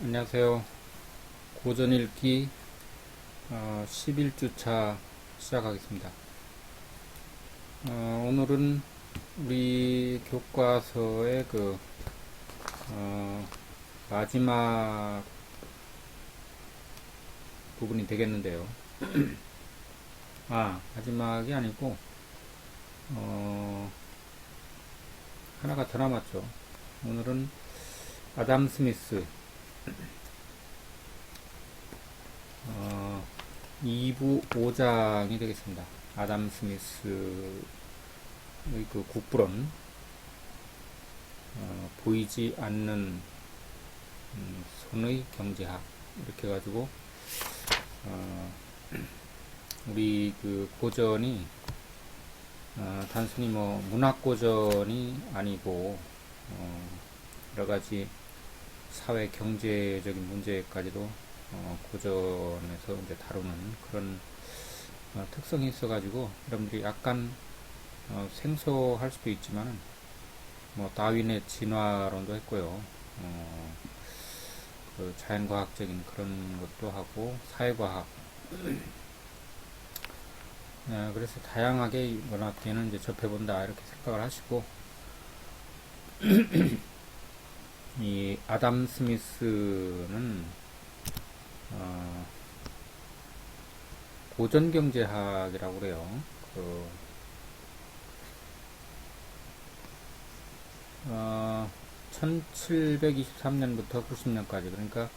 안녕하세요. 고전 읽기 11주차 시작하겠습니다. 오늘은 우리 교과서의 마지막 부분이 되겠는데요. 마지막이 아니고 하나가 더 남았죠. 오늘은 아담 스미스 2부 5장이 되겠습니다. 아담 스미스의 그 국부론, 보이지 않는 손의 경제학, 이렇게 해가지고 우리 그 고전이 단순히 뭐 문학 고전이 아니고 여러 가지 사회 경제적인 문제까지도 고전에서 이제 다루는 그런 특성이 있어가지고 여러분들이 약간 생소할 수도 있지만 뭐 다윈의 진화론도 했고요. 그 자연과학적인 그런 것도 하고 사회과학. 그래서 다양하게 문학계는 이제 접해본다 이렇게 생각을 하시고 이 아담 스미스는 고전경제학이라고 그래요. 1723년부터 90년까지, 그러니까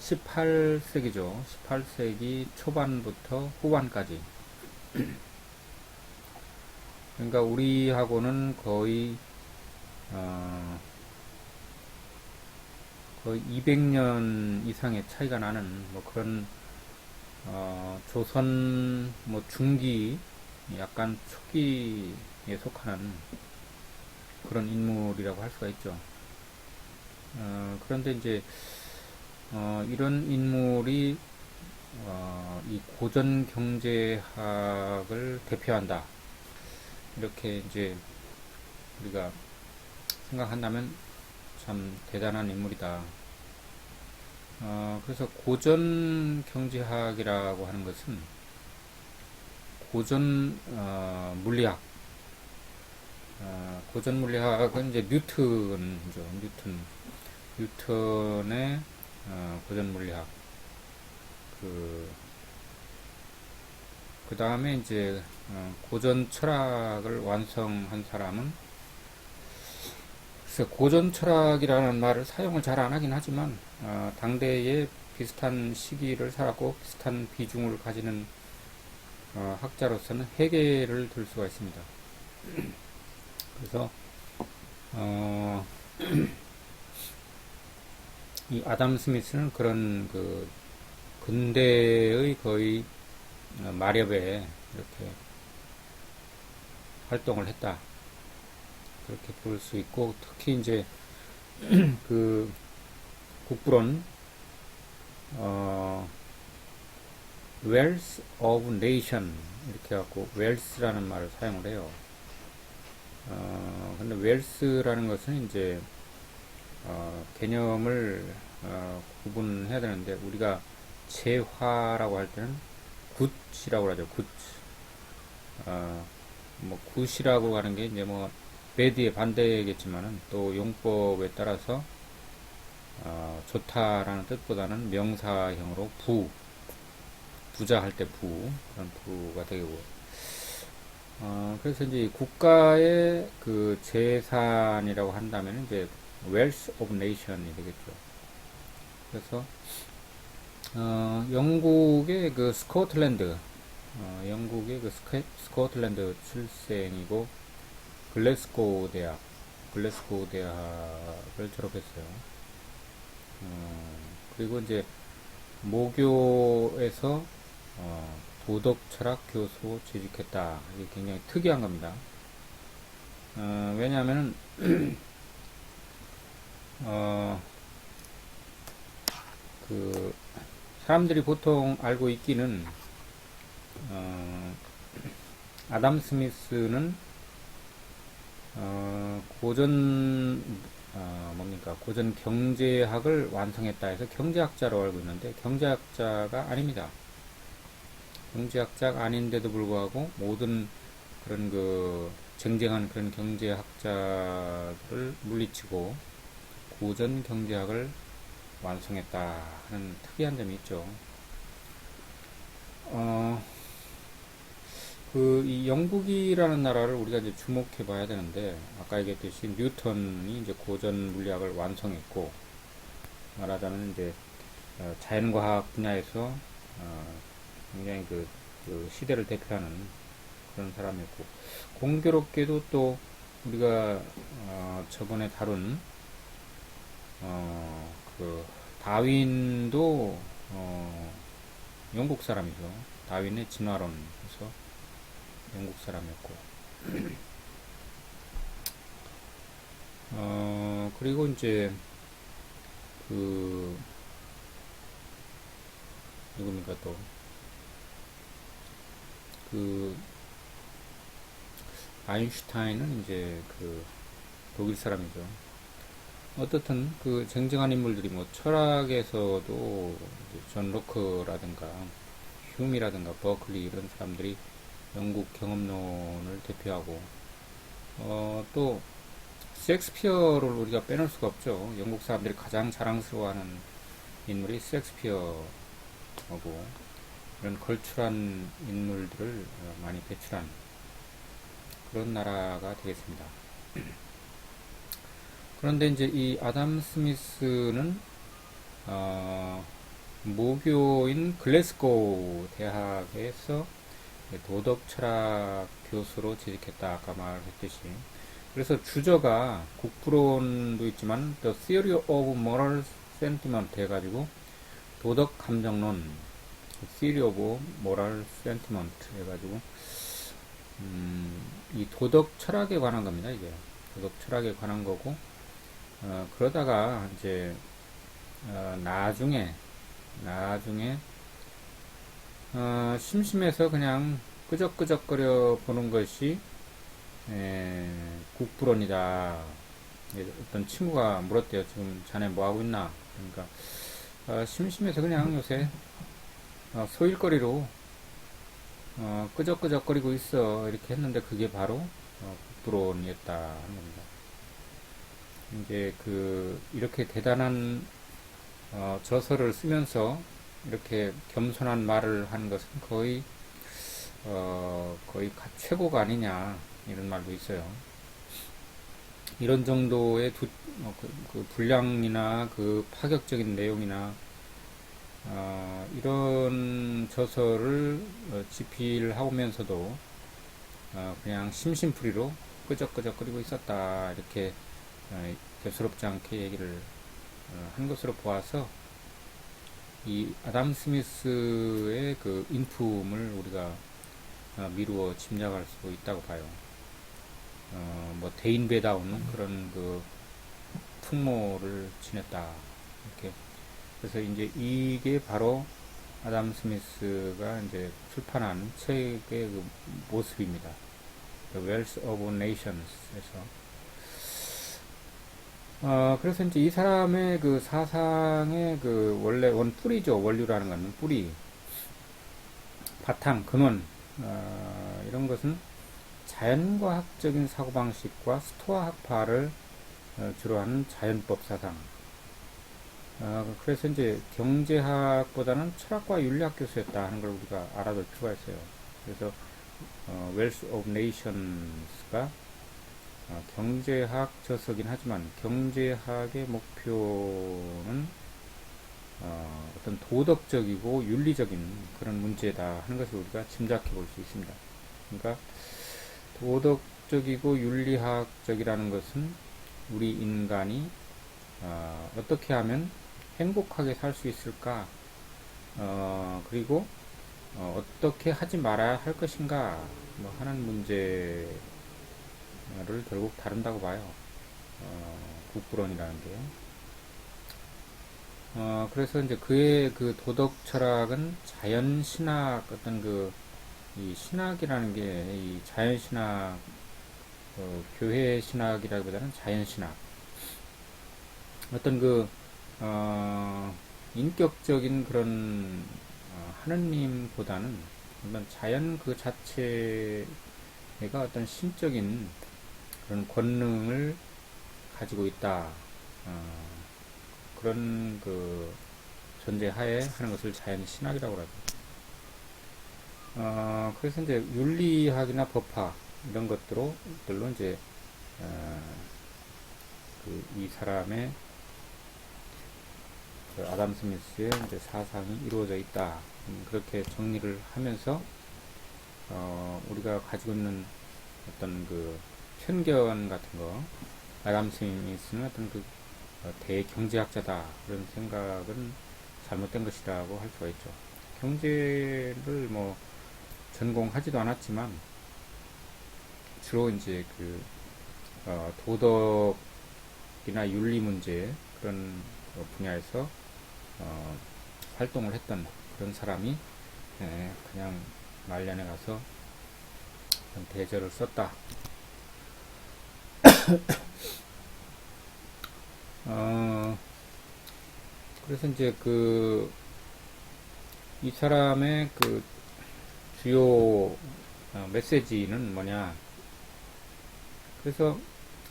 18세기죠. 18세기 초반부터 후반까지. 그러니까 우리하고는 거의 200년 이상의 차이가 나는 뭐 그런 조선 뭐 중기 약간 초기에 속하는 그런 인물이라고 할 수가 있죠. 그런데 이제 이런 인물이 이 고전 경제학을 대표한다 이렇게 이제 우리가 생각한다면 참 대단한 인물이다. 그래서 고전 경제학이라고 하는 것은 고전 물리학, 고전 물리학은 이제 뉴턴이죠. 뉴턴의 고전 물리학. 그 다음에 이제 고전 철학을 완성한 사람은, 그래서 고전 철학이라는 말을 사용을 잘 안 하긴 하지만 당대에 비슷한 시기를 살았고 비슷한 비중을 가지는 학자로서는 헤겔을 들 수가 있습니다. 그래서 이 아담 스미스는 그런 그 근대의 거의 마렵에 이렇게 활동을 했다. 그렇게 볼 수 있고, 특히 이제 그 국부론 Wealth of Nation 이렇게 갖고 웰스라는 말을 사용을 해요. 근데 웰스라는 것은 이제 개념을 구분해야 되는데, 우리가 재화라고 할 때는 굿이라고 하죠. 굿. 뭐 굿이라고 하는 게 이제 뭐 배드의 반대겠지만은 또 용법에 따라서 좋다라는 뜻보다는 명사형으로 부자 할 때 그런 부가 되고, 그래서 이제 국가의 그 재산이라고 한다면 이제 wealth of nation이 되겠죠. 그래서 영국의 그 스코틀랜드, 영국의 그 스코틀랜드 출생이고 글래스고우 대학을 졸업했어요. 그리고 이제 모교에서 도덕 철학 교수 재직했다. 이게 굉장히 특이한 겁니다. 왜냐하면 그 사람들이 보통 알고 있기는 아담 스미스는 고전 뭡니까? 고전 경제학을 완성했다 해서 경제학자로 알고 있는데 경제학자가 아닙니다. 경제학자가 아닌데도 불구하고 모든 그런 그 쟁쟁한 그런 경제학자를 물리치고 고전 경제학을 완성했다 하는 특이한 점이 있죠. 이 영국이라는 나라를 우리가 이제 주목해 봐야 되는데, 아까 얘기했듯이 뉴턴이 이제 고전 물리학을 완성했고, 말하자면 이제, 자연과학 분야에서, 굉장히 그 시대를 대표하는 그런 사람이었고, 공교롭게도 또 우리가, 저번에 다룬, 그, 다윈도, 영국 사람이죠. 다윈의 진화론에서 영국 사람이었고, 그리고 이제, 그, 누굽니까 또, 그, 아인슈타인은 이제 그, 독일 사람이죠. 어떻든 그 쟁쟁한 인물들이 뭐 철학에서도 존 로크라든가 휴미라든가 버클리 이런 사람들이 영국 경험론을 대표하고 또 셰익스피어를 우리가 빼놓을 수가 없죠. 영국 사람들이 가장 자랑스러워하는 인물이 셰익스피어고 이런 걸출한 인물들을 많이 배출한 그런 나라가 되겠습니다. 그런데 이제 이 아담 스미스는 모교인 글래스고우 대학에서 도덕 철학 교수로 재직했다. 아까 말했듯이. 그래서 주저가 국부론도 있지만 The Theory of Moral Sentiment 해가지고 도덕 감정론 Theory of Moral Sentiment 해가지고 이 도덕 철학에 관한 겁니다. 이게 도덕 철학에 관한 거고 그러다가 이제 나중에 심심해서 그냥 끄적끄적거려 보는 것이 국부론이다. 어떤 친구가 물었대요. 지금 자네 뭐 하고 있나? 그러니까 심심해서 그냥 요새 소일거리로 끄적끄적거리고 있어. 이렇게 했는데 그게 바로 국부론이었다 하는 겁니다. 이제 이렇게 대단한 저서를 쓰면서 이렇게 겸손한 말을 하는 것은 거의 최고가 아니냐 이런 말도 있어요. 이런 정도의 그 분량이나 그 파격적인 내용이나 이런 저서를 집필하면서도 그냥 심심풀이로 끄적끄적거리고 있었다 이렇게 대수롭지 않게 얘기를 한 것으로 보아서 이 아담 스미스의 그 인품을 우리가 미루어 짐작할 수 있다고 봐요. 뭐 대인배다운 그런 그 풍모를 지녔다 이렇게. 그래서 이제 이게 바로 아담 스미스가 이제 출판한 책의 그 모습입니다. The Wealth of Nations에서. 그래서 이제 이 사람의 그 사상의 그 원래 원뿌리죠. 원류라는 것은 뿌리, 바탕, 근원, 이런 것은 자연과학적인 사고방식과 스토아 학파를 주로 하는 자연법 사상. 그래서 이제 경제학보다는 철학과 윤리학 교수였다 하는 걸 우리가 알아둘 필요가 있어요. 그래서 Wealth of Nations가 경제학 저서긴 하지만 경제학의 목표는 어떤 도덕적이고 윤리적인 그런 문제다 하는 것을 우리가 짐작해 볼 수 있습니다. 그러니까 도덕적이고 윤리학적이라는 것은 우리 인간이 어떻게 하면 행복하게 살 수 있을까? 그리고 어떻게 하지 말아야 할 것인가? 뭐 하는 문제를 결국 다룬다고 봐요. 국부론이라는 게. 그래서 이제 그의 그 도덕 철학은 자연신학, 이 신학이라는 게, 이 자연신학, 교회 신학이라기보다는 자연신학. 어떤 인격적인 그런, 하느님보다는 어떤 자연 그 자체가 어떤 신적인 그런 권능을 가지고 있다. 그런 전제하에 하는 것을 자연 신학이라고 하죠. 그래서 이제 윤리학이나 법학 이런 것들로 이제 어, 이 사람의 아담 스미스의 이제 사상이 이루어져 있다. 그렇게 정리를 하면서 우리가 가지고 있는 어떤 편견 같은 거, 아담 스미스는 어떤 대경제학자다 그런 생각은 잘못된 것이라고 할 수가 있죠. 경제를 뭐 전공하지도 않았지만 주로 이제 도덕이나 윤리 문제 그런 분야에서 활동을 했던 그런 사람이 그냥 말년에 가서 대절을 썼다. 그래서 이제 이 사람의 주요 메시지는 뭐냐. 그래서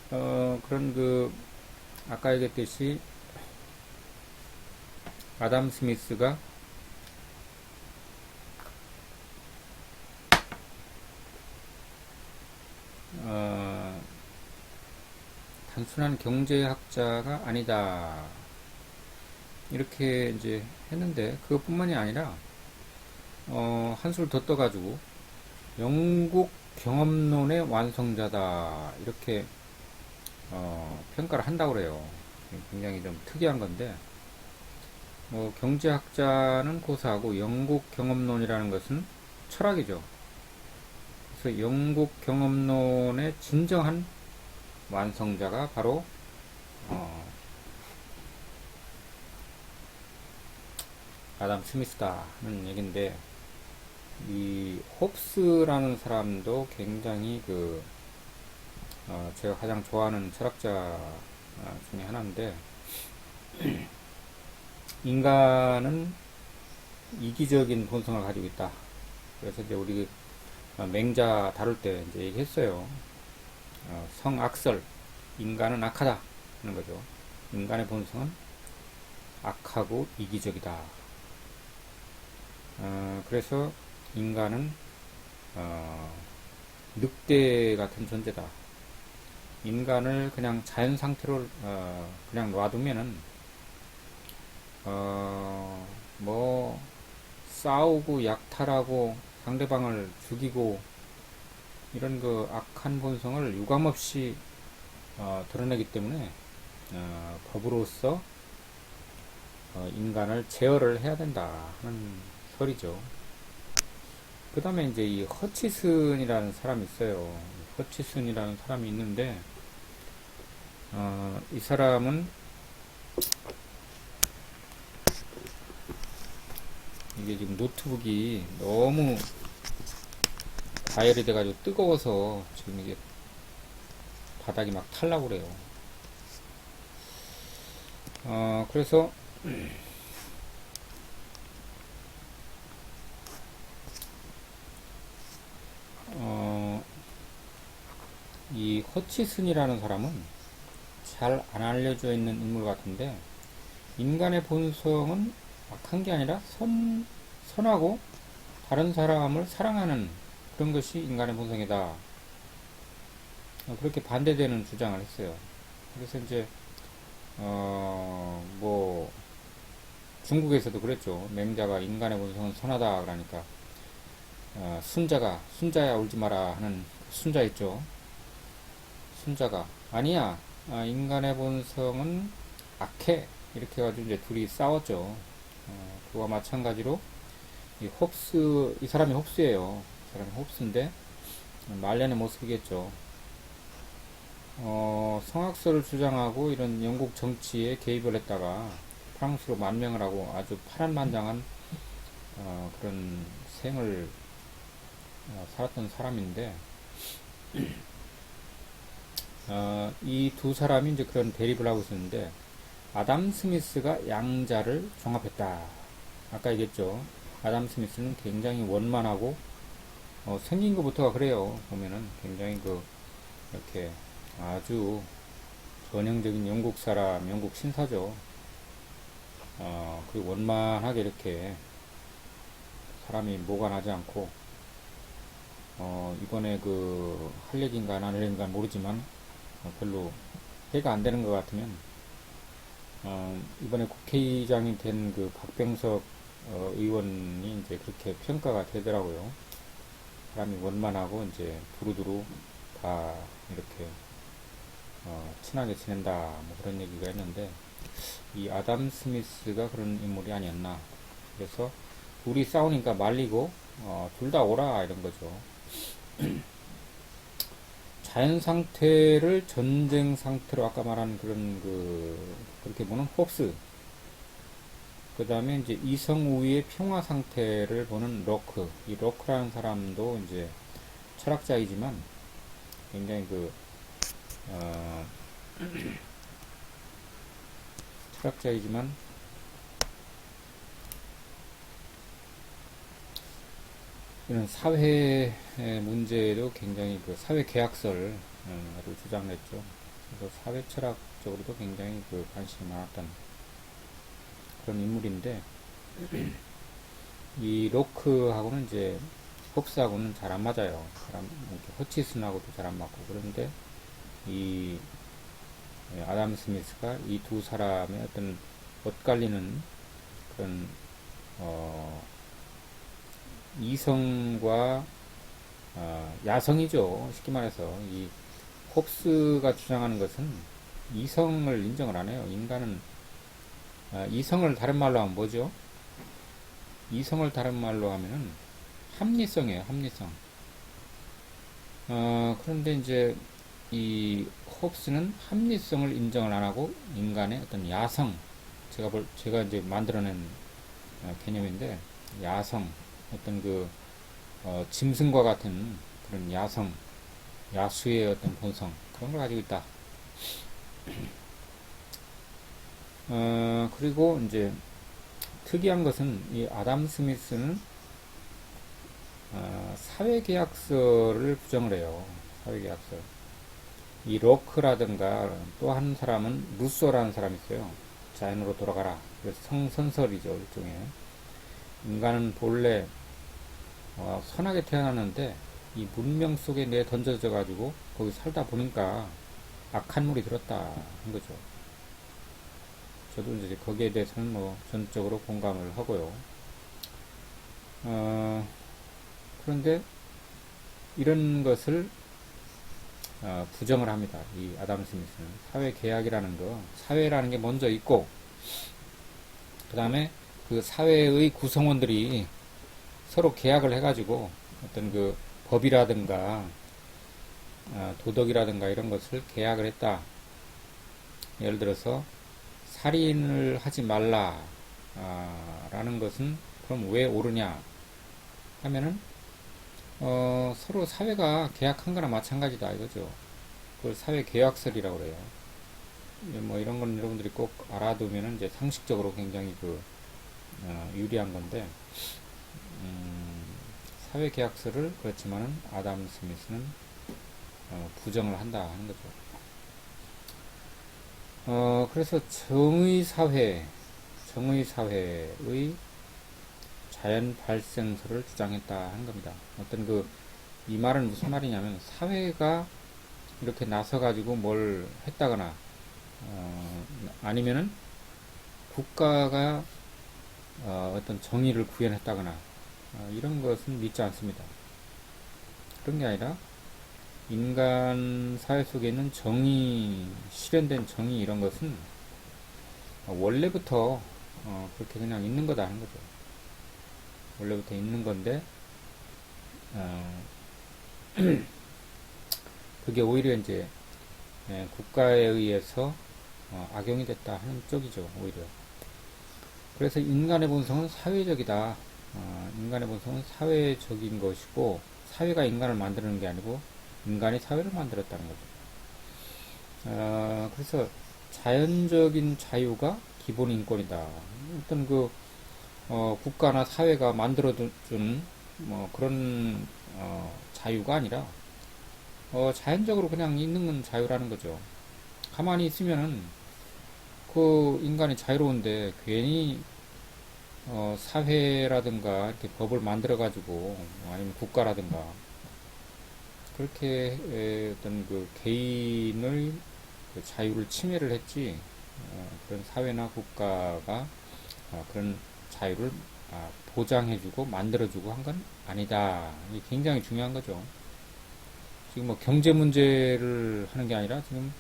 그런 아까 얘기했듯이 아담 스미스가 단순한 경제학자가 아니다. 이렇게 이제 했는데 그것뿐만이 아니라 한술 더 떠가지고 영국 경험론의 완성자다 이렇게 평가를 한다고 그래요. 굉장히 좀 특이한 건데 뭐 경제학자는 고사하고 영국 경험론이라는 것은 철학이죠. 그래서 영국 경험론의 진정한 완성자가 바로 아담 스미스다는 얘기인데 이 홉스라는 사람도 굉장히 제가 가장 좋아하는 철학자 중에 하나인데 인간은 이기적인 본성을 가지고 있다. 그래서 이제 우리 맹자 다룰 때 이제 얘기했어요. 성악설, 인간은 악하다 하는 거죠. 인간의 본성은 악하고 이기적이다. 그래서 인간은 늑대 같은 존재다. 인간을 그냥 자연 상태로 그냥 놔두면은 뭐 싸우고 약탈하고 상대방을 죽이고 이런 악한 본성을 유감없이 드러내기 때문에 법으로서 인간을 제어를 해야 된다 하는 설이죠. 그 다음에 이제 이 허치슨이라는 사람이 있어요. 허치슨이라는 사람이 있는데 이 사람은 이게 지금 노트북이 너무 과열이 돼가지고 뜨거워서 지금 이게 바닥이 막 탈라고 그래요. 그래서 이 허치슨이라는 사람은 잘 안 알려져 있는 인물 같은데 인간의 본성은 악한 게 아니라 선하고 다른 사람을 사랑하는 그런 것이 인간의 본성이다. 그렇게 반대되는 주장을 했어요. 그래서 이제 뭐 중국에서도 그랬죠. 맹자가 인간의 본성은 선하다 그러니까 순자야 울지 마라 하는 순자 있죠. 순자가 아니야, 인간의 본성은 악해 이렇게 해가지고 이제 둘이 싸웠죠. 그와 마찬가지로 이 사람이 홉스예요. 이 사람이 홉스인데 말년의 모습이겠죠. 성악설을 주장하고 이런 영국 정치에 개입을 했다가 프랑스로 만명을 하고 아주 파란만장한 그런 생을 살았던 사람인데 이 두 사람이 이제 그런 대립을 하고 있었는데 아담 스미스가 양자를 종합했다. 아까 얘기했죠. 아담 스미스는 굉장히 원만하고 생긴 것부터가 그래요. 보면은 굉장히 이렇게 아주 전형적인 영국 사람, 영국 신사죠. 그리고 원만하게 이렇게 사람이 뭐가 나지 않고, 이번에 할 얘기인가 안 할 얘기인가 모르지만, 별로 해가 안 되는 것 같으면, 이번에 국회의장이 된 박병석 의원이 이제 그렇게 평가가 되더라고요. 사람이 원만하고 이제 두루두루 다 이렇게 친하게 지낸다 뭐 그런 얘기가 있는데, 이 아담 스미스가 그런 인물이 아니었나. 그래서 둘이 싸우니까 말리고 둘 다 오라 이런 거죠. 자연 상태를 전쟁 상태로 아까 말한 그런 그렇게 보는 홉스. 그 다음에 이제 이성우위의 평화 상태를 보는 로크. 이 로크라는 사람도 이제 철학자이지만 굉장히 어, 철학자이지만 이런 사회 문제에도 굉장히 사회 계약설을 주장했죠. 그래서 사회 철학적으로도 굉장히 관심이 많았던 그런 인물인데, 이 로크하고는 이제 홉스하고는 잘 안 맞아요. 허치슨하고도 잘 안 맞고. 그런데 이 아담 스미스가 이 두 사람의 어떤 엇갈리는 그런 이성과 야성이죠. 쉽게 말해서 이 홉스가 주장하는 것은 이성을 인정을 안 해요. 인간은 이성을 다른 말로 하면 뭐죠? 이성을 다른 말로 하면은 합리성이에요. 합리성. 그런데 이제 이 홉스는 합리성을 인정을 안 하고 인간의 어떤 야성, 제가 이제 만들어낸 개념인데, 야성, 어떤 짐승과 같은 그런 야성, 야수의 어떤 본성, 그런 걸 가지고 있다. 그리고 이제 특이한 것은 이 아담 스미스는 사회계약서를 부정을 해요. 사회계약서. 이 로크라든가 또 한 사람은 루소라는 사람이 있어요. 자연으로 돌아가라. 그래서 성선설이죠. 일종의. 인간은 본래 선하게 태어났는데 이 문명 속에 내 던져져 가지고 거기 살다 보니까 악한 물이 들었다 한 거죠. 저도 이제 거기에 대해서는 전적으로 공감을 하고요. 그런데 이런 것을 부정을 합니다. 이 아담 스미스는 사회 계약이라는 사회라는 게 먼저 있고, 그 다음에 그 사회의 구성원들이 서로 계약을 해가지고 어떤 법이라든가 도덕이라든가 이런 것을 계약을 했다. 예를 들어서 살인을 하지 말라 라는 것은 그럼 왜 옳으냐 하면은 서로 사회가 계약한 거나 마찬가지다 이거죠. 그걸 사회 계약설이라고 그래요. 뭐 이런 건 여러분들이 꼭 알아두면은 이제 상식적으로 굉장히 유리한 건데, 사회 계약설을 그렇지만은 아담 스미스는 부정을 한다 하는 거죠. 그래서 정의사회의 자연 발생설을 주장했다 하는 겁니다. 이 말은 무슨 말이냐면, 사회가 이렇게 나서가지고 뭘 했다거나, 아니면은 국가가 어떤 정의를 구현했다거나, 이런 것은 믿지 않습니다. 그런 게 아니라, 인간 사회 속에 있는 실현된 정의 이런 것은 원래부터 그렇게 그냥 있는 거다 하는 거죠. 원래부터 있는 건데, 그게 오히려 이제 국가에 의해서 악용이 됐다 하는 쪽이죠, 오히려. 그래서 인간의 본성은 사회적이다. 인간의 본성은 사회적인 것이고, 사회가 인간을 만드는 게 아니고 인간이 사회를 만들었다는 거죠. 그래서 자연적인 자유가 기본 인권이다. 어떤 국가나 사회가 만들어준 뭐 그런 자유가 아니라 자연적으로 그냥 있는 건 자유라는 거죠. 가만히 있으면은 그 인간이 자유로운데 괜히 사회라든가 이렇게 법을 만들어 가지고 아니면 국가라든가 그렇게 어떤 그 개인의 그 자유를 침해를 했지 그런 사회나 국가가 그런 자유를 보장해주고 만들어주고 한 건 아니다. 이게 굉장히 중요한 거죠. 지금 뭐 경제 문제를 하는 게 아니라 지금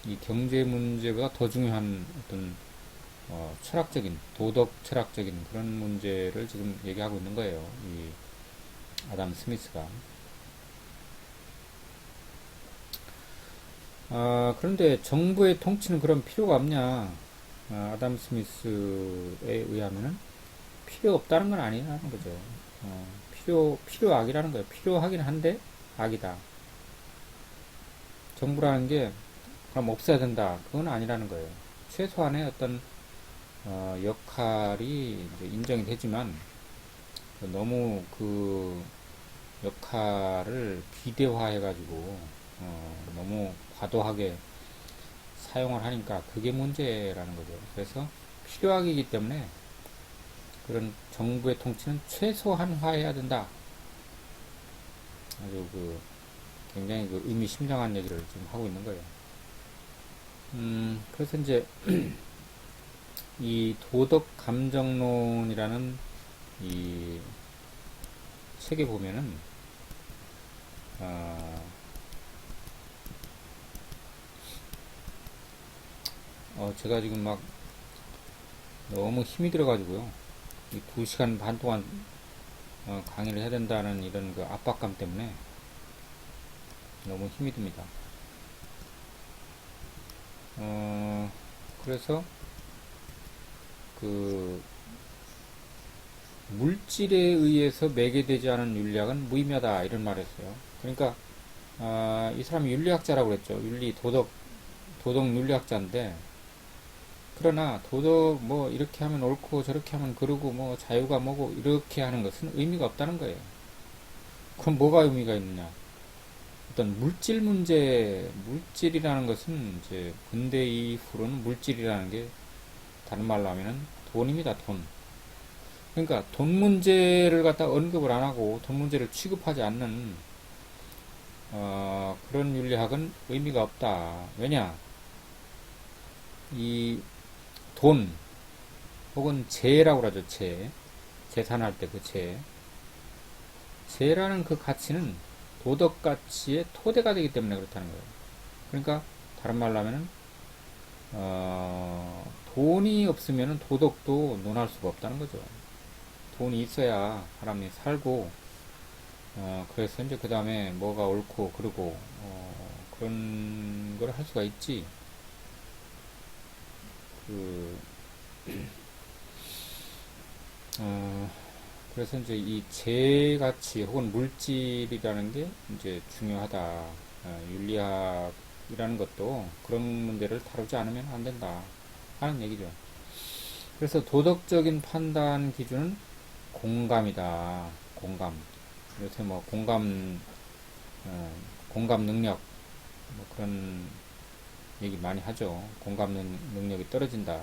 이 경제 문제보다 더 중요한 어떤 철학적인 도덕 철학적인 그런 문제를 지금 얘기하고 있는 거예요. 이 아담 스미스가. 그런데 정부의 통치는 그런 필요가 없냐? 아담 스미스에 의하면은 필요 없다는 건 아니라는 거죠. 필요악이라는 거예요. 필요하긴 한데 악이다. 정부라는 게 그럼 없애야 된다. 그건 아니라는 거예요. 최소한의 어떤 역할이 이제 인정이 되지만 너무 그 역할을 비대화해가지고 너무 과도하게 사용을 하니까 그게 문제라는 거죠. 그래서 필요하기 때문에 그런 정부의 통치는 최소한화해야 된다. 아주 굉장히 의미심장한 얘기를 지금 하고 있는 거예요. 그래서 이제 이 도덕 감정론이라는 이 책에 보면은 제가 지금 막 너무 힘이 들어가지고요. 이 2시간 반 동안 강의를 해야 된다는 이런 그 압박감 때문에 너무 힘이 듭니다. 그래서 그 물질에 의해서 매개되지 않은 윤리학은 무의미하다 이런 말을 했어요. 그러니까 이 사람이 윤리학자라고 그랬죠. 도덕 윤리학자인데 그러나 도덕 뭐 이렇게 하면 옳고 저렇게 하면 그러고 뭐 자유가 뭐고 이렇게 하는 것은 의미가 없다는 거예요. 그럼 뭐가 의미가 있느냐? 어떤 물질 문제, 물질이라는 것은 이제 근대 이후로는 물질이라는 게 다른 말로 하면은 돈입니다, 돈. 그러니까 돈 문제를 갖다 언급을 안 하고 돈 문제를 취급하지 않는 그런 윤리학은 의미가 없다. 왜냐? 이 돈 혹은 재라고 그러죠. 재산할 때 그 재라는 그 가치는 도덕 가치의 토대가 되기 때문에 그렇다는 거예요. 그러니까 다른 말로 하면은 돈이 없으면 도덕도 논할 수가 없다는 거죠. 돈이 있어야 사람이 살고 그래서 이제 그 다음에 뭐가 옳고 그러고 그런 걸 할 수가 있지. 그래서 이제 이 재가치 혹은 물질이라는 게 이제 중요하다. 윤리학이라는 것도 그런 문제를 다루지 않으면 안 된다 하는 얘기죠. 그래서 도덕적인 판단 기준은 공감이다. 공감. 요새 뭐 공감 능력 뭐 그런 얘기 많이 하죠. 공감 능력이 떨어진다.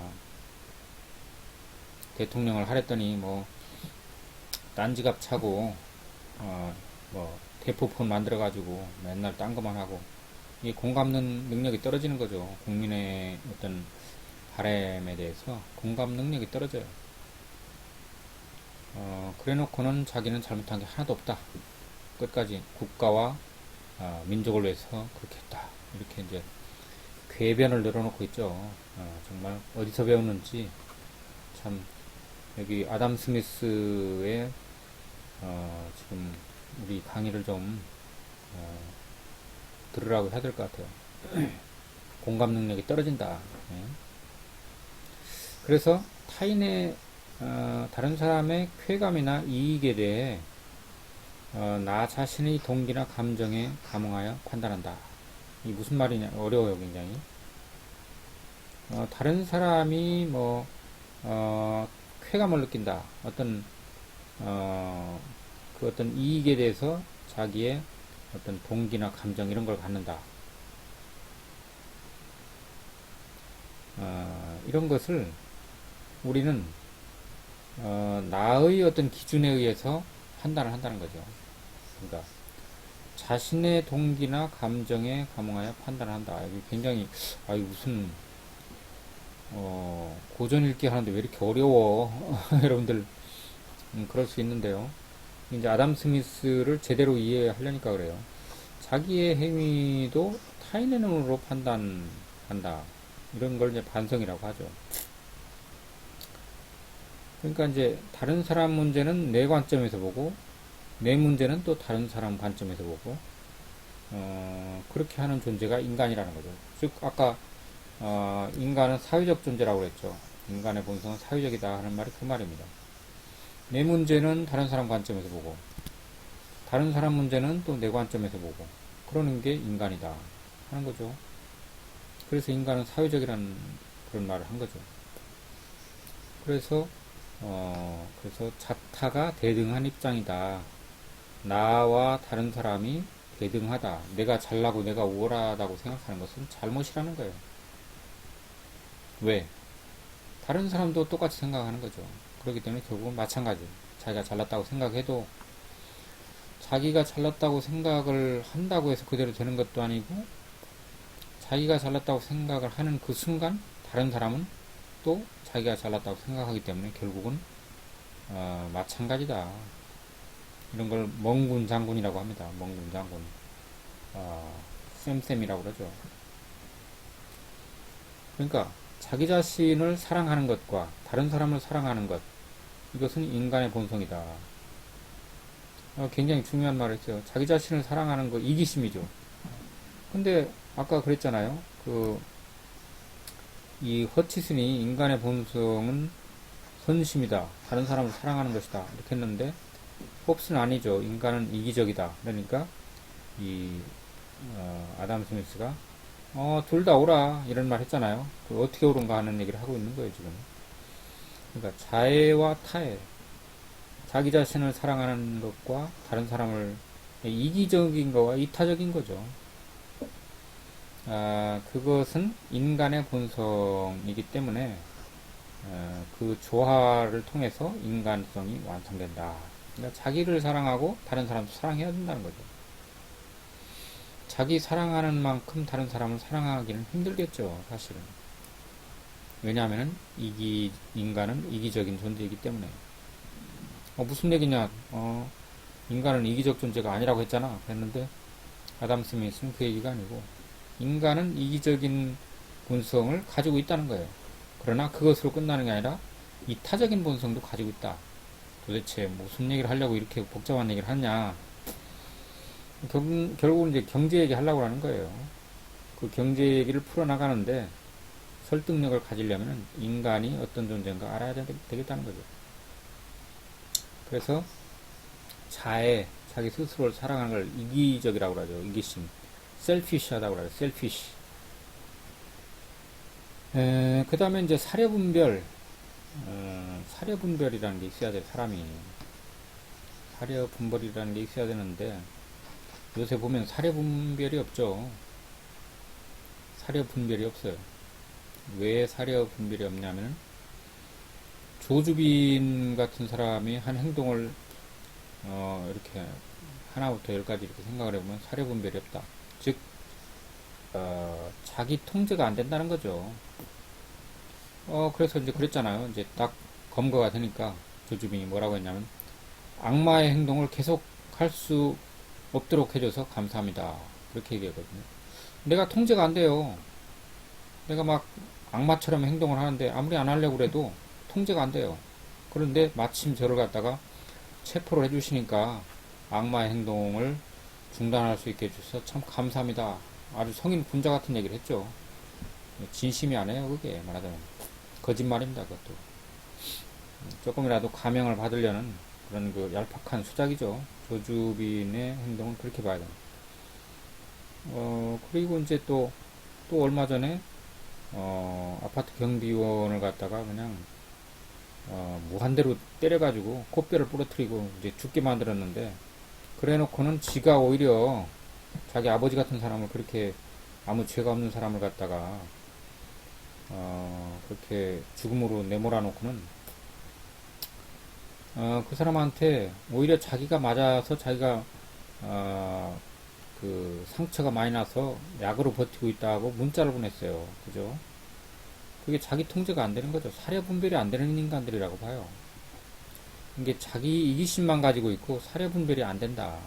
대통령을 하랬더니 뭐 딴지갑 차고 뭐 대포폰 만들어 가지고 맨날 딴 것만 하고 이 공감 능력이 떨어지는 거죠. 국민의 어떤 바램에 대해서 공감 능력이 떨어져요. 그래 놓고는 자기는 잘못한 게 하나도 없다. 끝까지 국가와 민족을 위해서 그렇게 했다. 이렇게 이제 궤변을 늘어놓고 있죠. 정말 어디서 배웠는지 참 여기 아담 스미스의 지금 우리 강의를 좀 들으라고 해야 될 것 같아요. 공감 능력이 떨어진다. 예. 그래서 타인의 다른 사람의 쾌감이나 이익에 대해 나 자신의 동기나 감정에 감응하여 판단한다. 이 무슨 말이냐 어려워요 굉장히. 다른 사람이 쾌감을 느낀다. 어, 그 어떤 이익에 대해서 자기의 어떤 동기나 감정 이런 걸 갖는다. 이런 것을 우리는 나의 어떤 기준에 의해서 판단을 한다는 거죠. 그러니까 자신의 동기나 감정에 감응하여 판단을 한다. 이게 굉장히 무슨 고전 읽기 하는데 왜 이렇게 어려워? 여러분들 그럴 수 있는데요. 이제 아담 스미스를 제대로 이해하려니까 그래요. 자기의 행위도 타인의 눈으로 판단한다. 이런 걸 이제 반성이라고 하죠. 그러니까 이제 다른 사람 문제는 내 관점에서 보고 내 문제는 또 다른 사람 관점에서 보고 그렇게 하는 존재가 인간이라는 거죠. 즉 아까 인간은 사회적 존재라고 그랬죠. 인간의 본성은 사회적이다 하는 말이 그 말입니다. 내 문제는 다른 사람 관점에서 보고 다른 사람 문제는 또 내 관점에서 보고 그러는 게 인간이다 하는 거죠. 그래서 인간은 사회적이라는 그런 말을 한 거죠. 그래서 자타가 대등한 입장이다. 나와 다른 사람이 대등하다. 내가 잘나고 내가 우월하다고 생각하는 것은 잘못이라는 거예요. 왜? 다른 사람도 똑같이 생각하는 거죠. 그렇기 때문에 결국은 마찬가지. 자기가 잘났다고 생각해도 자기가 잘났다고 생각을 한다고 해서 그대로 되는 것도 아니고 자기가 잘났다고 생각을 하는 그 순간 다른 사람은 또 자기가 잘났다고 생각하기 때문에 결국은 마찬가지다. 이런 걸 멍군 장군이라고 합니다. 멍군 장군. 쌤쌤이라고 그러죠. 그러니까 자기 자신을 사랑하는 것과 다른 사람을 사랑하는 것 이것은 인간의 본성이다. 굉장히 중요한 말을 했어요. 자기 자신을 사랑하는 거 이기심이죠. 근데 아까 그랬잖아요. 이 허치슨이 인간의 본성은 선심이다. 다른 사람을 사랑하는 것이다. 이렇게 했는데 홉스는 아니죠. 인간은 이기적이다. 그러니까 이 아담 스미스가 둘 다 옳아 이런 말 했잖아요. 어떻게 옳은가 하는 얘기를 하고 있는 거예요 지금. 그러니까 자애와 타애, 자기 자신을 사랑하는 것과 다른 사람을 이기적인 거와 이타적인 거죠. 그것은 인간의 본성이기 때문에 그 조화를 통해서 인간성이 완성된다. 그러니까 자기를 사랑하고 다른 사람도 사랑해야 된다는 거죠. 자기 사랑하는 만큼 다른 사람을 사랑하기는 힘들겠죠, 사실은. 왜냐하면 인간은 이기적인 존재이기 때문에. 무슨 얘기냐? 인간은 이기적 존재가 아니라고 했잖아. 그랬는데 아담 스미스는 그 얘기가 아니고 인간은 이기적인 본성을 가지고 있다는 거예요. 그러나 그것으로 끝나는 게 아니라 이타적인 본성도 가지고 있다. 도대체 무슨 얘기를 하려고 이렇게 복잡한 얘기를 하냐? 결국은 이제 경제 얘기 하려고 하는 거예요. 그 경제 얘기를 풀어나가는데 설득력을 가지려면 인간이 어떤 존재인가 알아야 되겠다는 거죠. 그래서 자기 스스로를 사랑하는 걸 이기적이라고 그러죠. 이기심. 셀피시하다고 그래요. 셀피시. 그 다음에 이제 사려분별이라는 게 있어야 돼, 사람이. 사려분별이라는 게 있어야 되는데, 요새 보면 사려분별이 없죠. 사려분별이 없어요. 왜 사려분별이 없냐면, 조주빈 같은 사람이 한 행동을, 이렇게, 하나부터 열까지 이렇게 생각을 해보면 사려분별이 없다. 즉, 자기 통제가 안 된다는 거죠. 그래서 이제 그랬잖아요. 이제 딱 검거가 되니까 조주빈이 뭐라고 했냐면 악마의 행동을 계속 할 수 없도록 해줘서 감사합니다. 그렇게 얘기하거든요. 내가 통제가 안 돼요. 내가 막 악마처럼 행동을 하는데 아무리 안 하려고 그래도 통제가 안 돼요. 그런데 마침 저를 갖다가 체포를 해주시니까 악마의 행동을 중단할 수 있게 해주셔서 참 감사합니다. 아주 성인 군자 같은 얘기를 했죠. 진심이 아니에요, 그게 말하자면. 거짓말입니다, 그것도. 조금이라도 감형을 받으려는 그런 그 얄팍한 수작이죠. 조주빈의 행동은 그렇게 봐야 됩니다. 그리고 이제 또 얼마 전에, 아파트 경비원을 갖다가 그냥 무한대로 때려가지고 코뼈를 부러뜨리고 이제 죽게 만들었는데, 그래 놓고는 지가 오히려 자기 아버지 같은 사람을, 그렇게 아무 죄가 없는 사람을 갖다가 그렇게 죽음으로 내몰아 놓고는 그 사람한테 오히려 자기가 맞아서 자기가 그 상처가 많이 나서 약으로 버티고 있다고 문자를 보냈어요. 그죠? 그게 자기 통제가 안 되는 거죠. 사려 분별이 안 되는 인간들이라고 봐요. 이게 자기 이기심만 가지고 있고 사려 분별이 안 된다.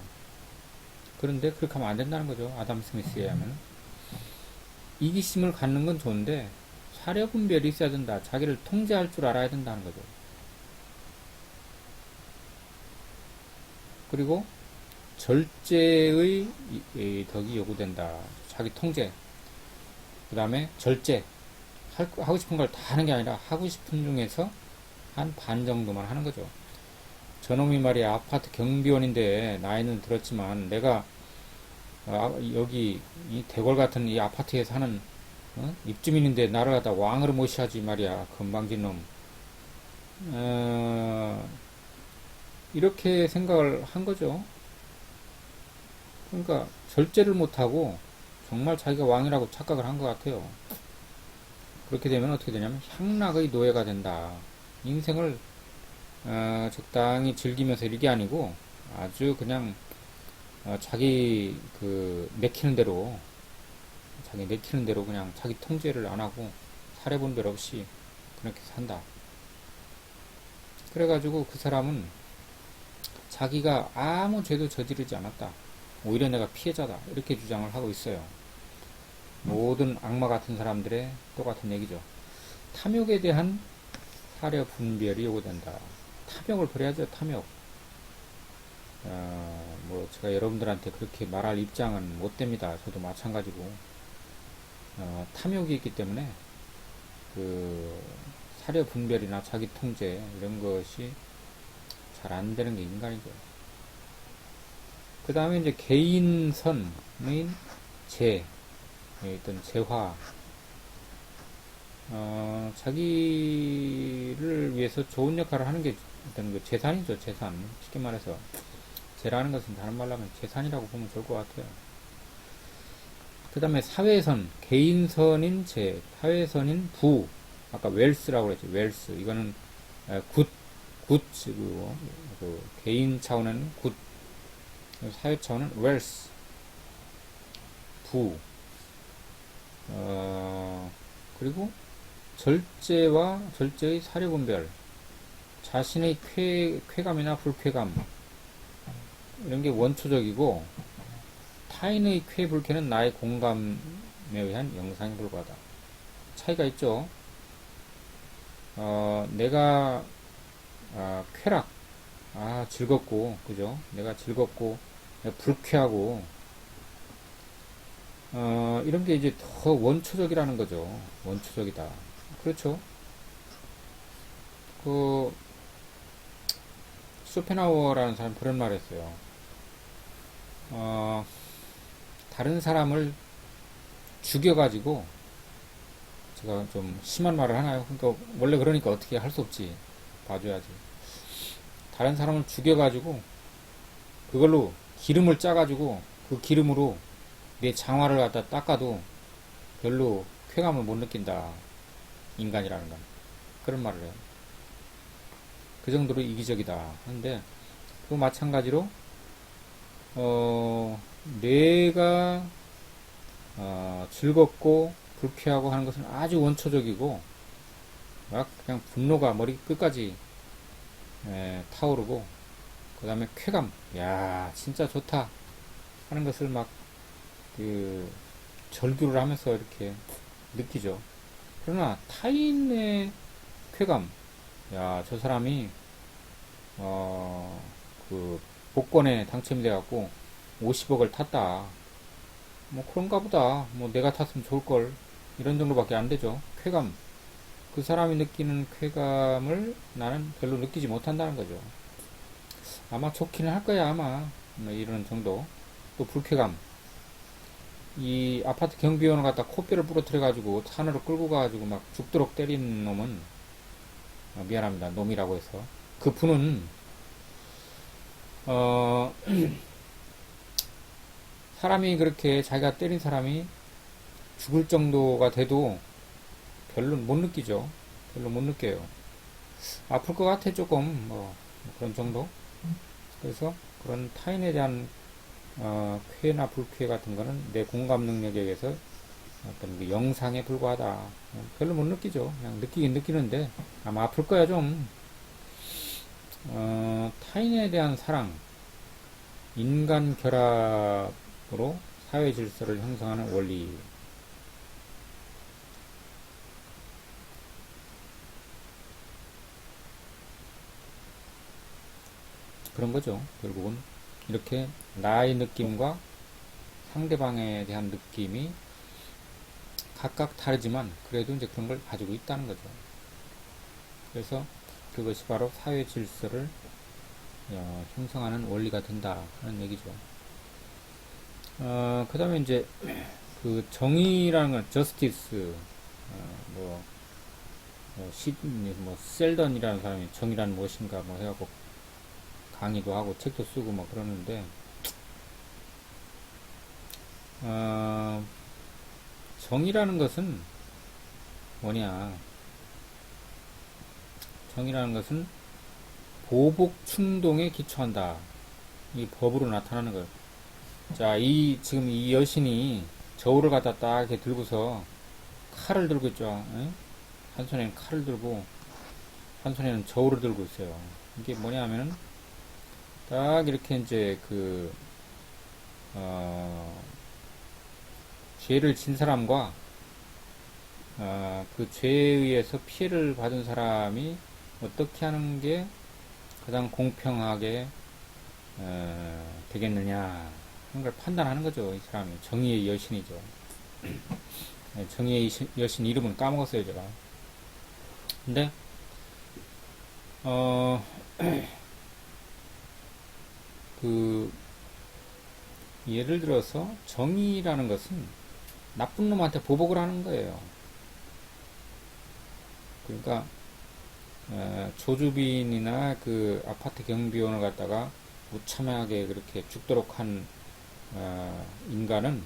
그런데 그렇게 하면 안 된다는 거죠. 아담 스미스에 의하면. 이기심을 갖는 건 좋은데 사려 분별이 있어야 된다. 자기를 통제할 줄 알아야 된다는 거죠. 그리고 절제의 덕이 요구된다. 자기 통제. 그 다음에 절제. 하고 싶은 걸 다 하는 게 아니라 하고 싶은 중에서 한 반 정도만 하는 거죠. 저놈이 말이야, 아파트 경비원인데 나이는 들었지만 내가 여기 이 대궐 같은 이 아파트에 사는 입주민인데 나를 갖다 왕으로 모셔야지 말이야, 건방진 놈. 이렇게 생각을 한 거죠. 그러니까 절제를 못하고 정말 자기가 왕이라고 착각을 한 것 같아요. 그렇게 되면 어떻게 되냐면 향락의 노예가 된다. 인생을 적당히 즐기면서 이게 아니고 아주 그냥 자기 내키는 대로 그냥 자기 통제를 안 하고 사려분별 없이 그렇게 산다. 그래가지고 그 사람은 자기가 아무 죄도 저지르지 않았다. 오히려 내가 피해자다. 이렇게 주장을 하고 있어요. 모든 악마 같은 사람들의 똑같은 얘기죠. 탐욕에 대한 사려 분별이 요구된다. 탐욕을 버려야죠. 탐욕. 제가 여러분들한테 그렇게 말할 입장은 못 됩니다. 저도 마찬가지고. 탐욕이 있기 때문에 그 사려 분별이나 자기 통제 이런 것이 잘 안 되는 게 인간이죠. 그 다음에 이제 개인선의 어떤 재화, 자기를 위해서 좋은 역할을 하는 게 어떤 그 재산이죠, 재산. 쉽게 말해서. 재라는 것은 다른 말로 하면 재산이라고 보면 좋을 것 같아요. 그 다음에 사회선, 개인선인 재, 사회선인 부. 아까 웰스라고 그랬죠, 웰스. 이거는 굿이고, 개인 차원은 굿, 사회 차원은 웰스, 부. 그리고 절제와 절제의 사려분별, 자신의 쾌감이나 불쾌감 이런 게 원초적이고, 타인의 쾌불쾌는 나의 공감에 의한 영상에 불과하다. 차이가 있죠. 내가 쾌락, 즐겁고, 그죠? 내가 즐겁고 내가 불쾌하고 이런 게 이제 더 원초적이라는 거죠. 원초적이다. 그렇죠. 그, 쇼펜하우어라는 사람 그런 말 했어요. 다른 사람을 죽여가지고, 제가 좀 심한 말을 하나요? 그러니까, 원래 그러니까 어떻게 할 수 없지. 봐줘야지. 다른 사람을 죽여가지고, 그걸로 기름을 짜가지고, 그 기름으로 내 장화를 갖다 닦아도 별로 쾌감을 못 느낀다. 인간이라는 건. 그런 말을 해요. 그 정도로 이기적이다. 하는데, 그 마찬가지로, 내가, 즐겁고, 불쾌하고 하는 것은 아주 원초적이고, 막 그냥 분노가 머리 끝까지 타오르고, 그 다음에 쾌감, 야, 진짜 좋다. 하는 것을 막, 절규를 하면서 이렇게 느끼죠. 그러나 타인의 쾌감, 야, 저 사람이 복권에 당첨이 돼갖고 50억을 탔다. 뭐 그런가 보다. 뭐 내가 탔으면 좋을걸. 이런 정도밖에 안 되죠. 쾌감. 그 사람이 느끼는 쾌감을 나는 별로 느끼지 못한다는 거죠. 아마 좋기는 할 거야, 아마. 뭐 이런 정도. 또 불쾌감. 이 아파트 경비원을 갖다 코뼈를 부러뜨려 가지고 산으로 끌고 가가지고 막 죽도록 때린 놈은 미안합니다. 놈이라고 해서 그 분은 어, 사람이 그렇게 자기가 때린 사람이 죽을 정도가 돼도 별로 못 느끼죠. 별로 못 느껴요. 아플 것 같아 조금 뭐 그런 정도. 그래서 그런 타인에 대한 쾌나 불쾌 같은 거는 내 공감 능력에 의해서 어떤 그 영상에 불과하다. 별로 못 느끼죠. 그냥 느끼긴 느끼는데 아마 아플 거야 좀. 타인에 대한 사랑, 인간 결합으로 사회 질서를 형성하는 원리. 그런 거죠. 결국은 이렇게 나의 느낌과 상대방에 대한 느낌이 각각 다르지만 그래도 이제 그런 걸 가지고 있다는 거죠. 그래서 그것이 바로 사회 질서를 형성하는 원리가 된다 하는 얘기죠. 그 다음에 이제 그 정의라는 건 저스티스, 뭐, 셀던이라는 사람이 정의란 무엇인가 뭐 해갖고 강의도 하고 책도 쓰고 뭐 그러는데, 정의라는 것은 뭐냐. 정의라는 것은 보복 충동에 기초한다. 이 법으로 나타나는 거예요. 자, 지금 이 여신이 저울을 갖다 딱 이렇게 들고서 칼을 들고 있죠. 에? 한 손에는 칼을 들고, 한 손에는 저울을 들고 있어요. 이게 뭐냐 하면은, 딱 이렇게 이제 죄를 진 사람과, 그 죄에 의해서 피해를 받은 사람이 어떻게 하는 게 가장 공평하게, 되겠느냐 하는 걸 판단하는 거죠. 이 사람이. 정의의 여신이죠. 정의의 여신 이름은 까먹었어요, 제가. 근데, 그, 예를 들어서 정의라는 것은 나쁜 놈한테 보복을 하는 거예요. 그러니까, 조주빈이나 그 아파트 경비원을 갖다가 무참하게 그렇게 죽도록 한, 인간은,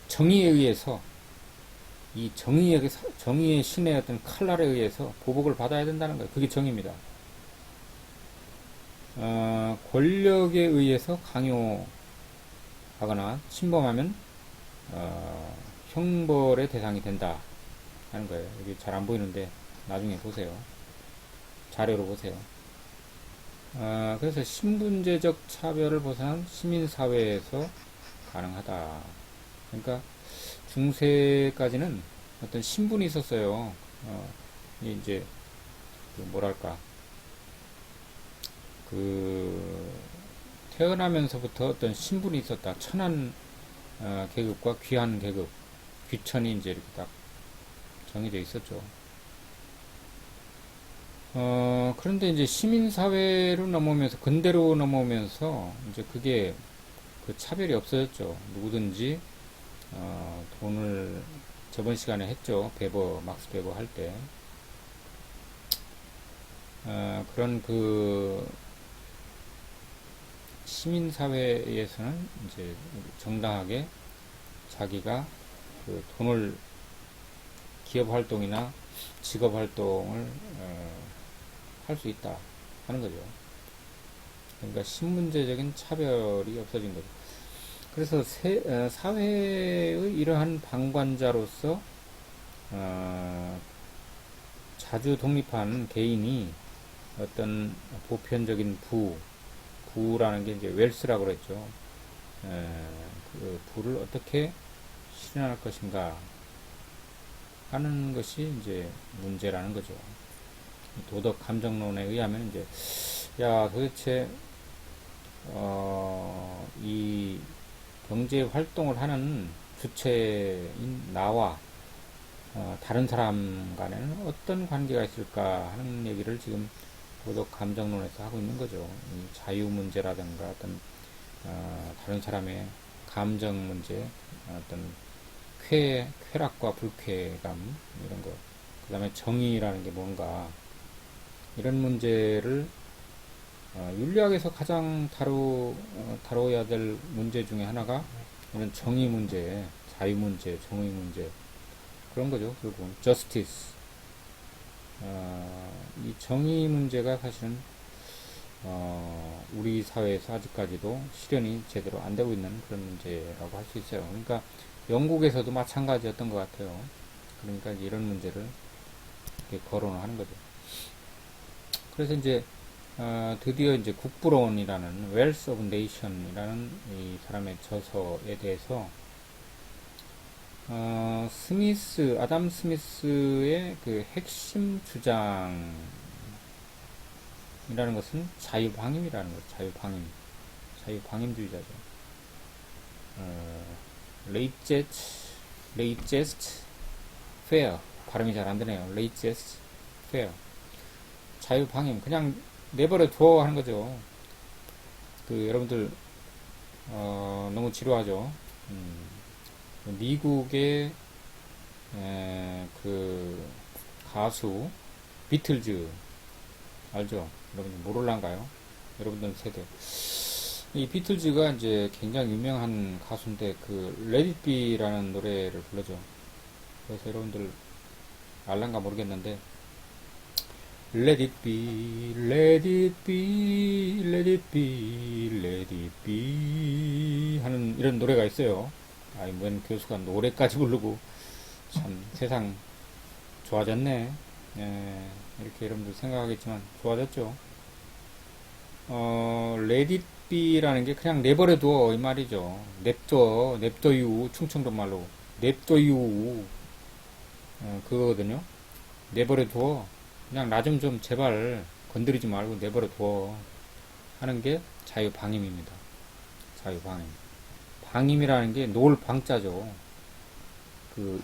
정의에 의해서 이 정의의 신의 어떤 칼날에 의해서 보복을 받아야 된다는 거예요. 그게 정의입니다. 권력에 의해서 강요하거나 침범하면 형벌의 대상이 된다 하는 거예요. 여기 잘 안 보이는데 나중에 보세요. 자료로 보세요. 그래서 신분제적 차별을 벗어난 시민사회에서 가능하다. 그러니까 중세까지는 어떤 신분이 있었어요. 이제 뭐랄까 태어나면서부터 어떤 신분이 있었다. 천한 계급과 귀한 계급, 귀천이 이제 이렇게 딱 정해져 있었죠. 그런데 이제 시민사회로 넘어오면서, 근대로 넘어오면서, 이제 그게 그 차별이 없어졌죠. 누구든지, 돈을 저번 시간에 했죠. 막스 베버 할 때. 그런 시민사회에서는 이제 정당하게 자기가 그 돈을 기업 활동이나 직업 활동을 할 수 있다 하는 거죠. 그러니까 신분제적인 차별이 없어진 거죠. 그래서 사회의 이러한 방관자로서 자주 독립한 개인이 어떤 보편적인 부라는 게 이제 웰스라고 그랬죠. 그 부를 어떻게 실현할 것인가 하는 것이 이제 문제라는 거죠. 도덕 감정론에 의하면 이제 도대체 이 경제 활동을 하는 주체인 나와 다른 사람 간에는 어떤 관계가 있을까 하는 얘기를 지금 도덕 감정론에서 하고 있는 거죠. 이 자유 문제라든가 어떤 다른 사람의 감정 문제, 어떤 쾌락과 불쾌감, 이런 거. 그 다음에 정의라는 게 뭔가, 이런 문제를 윤리학에서 가장 다뤄야 될 문제 중에 하나가 이런 정의 문제, 자유 문제, 정의 문제, 그런 거죠. 결국은 justice. 이 정의 문제가 사실은 우리 사회에서 아직까지도 실현이 제대로 안 되고 있는 그런 문제라고 할 수 있어요. 그러니까 영국에서도 마찬가지였던 것 같아요. 그러니까 이런 문제를 이렇게 거론을 하는 거죠. 그래서 이제 드디어 이제 국부론이라는 Wealth of Nation이라는 이 사람의 저서에 대해서 아담 스미스의 그 핵심 주장이라는 것은 자유방임이라는 거죠. 자유방임주의자죠. 레이제스트 페어, 발음이 잘 안 되네요. 레이제스트 페어, 자유방임, 그냥 내버려 둬 하는 거죠. 여러분들 너무 지루하죠. 미국의 그 가수 비틀즈 알죠? 여러분들 모를란가요? 여러분들 세대. 이 비틀즈가 이제 굉장히 유명한 가수인데 Let It Be라는 노래를 불러죠. 그래서 여러분들 알란가 모르겠는데 Let it be, let it be, let it be, let it be 하는 이런 노래가 있어요. 웬 교수가 노래까지 부르고, 참 세상 좋아졌네. 이렇게 여러분들 생각하겠지만 좋아졌죠. Let it be라는 게 그냥 내버려둬 이 말이죠. 냅둬유, 충청도 말로 냅둬유, 그거거든요. 내버려둬, 그냥 나 좀 제발 건드리지 말고 내버려둬 하는 게 자유방임입니다. 자유방임. 방임이라는 게 놓을 방자죠.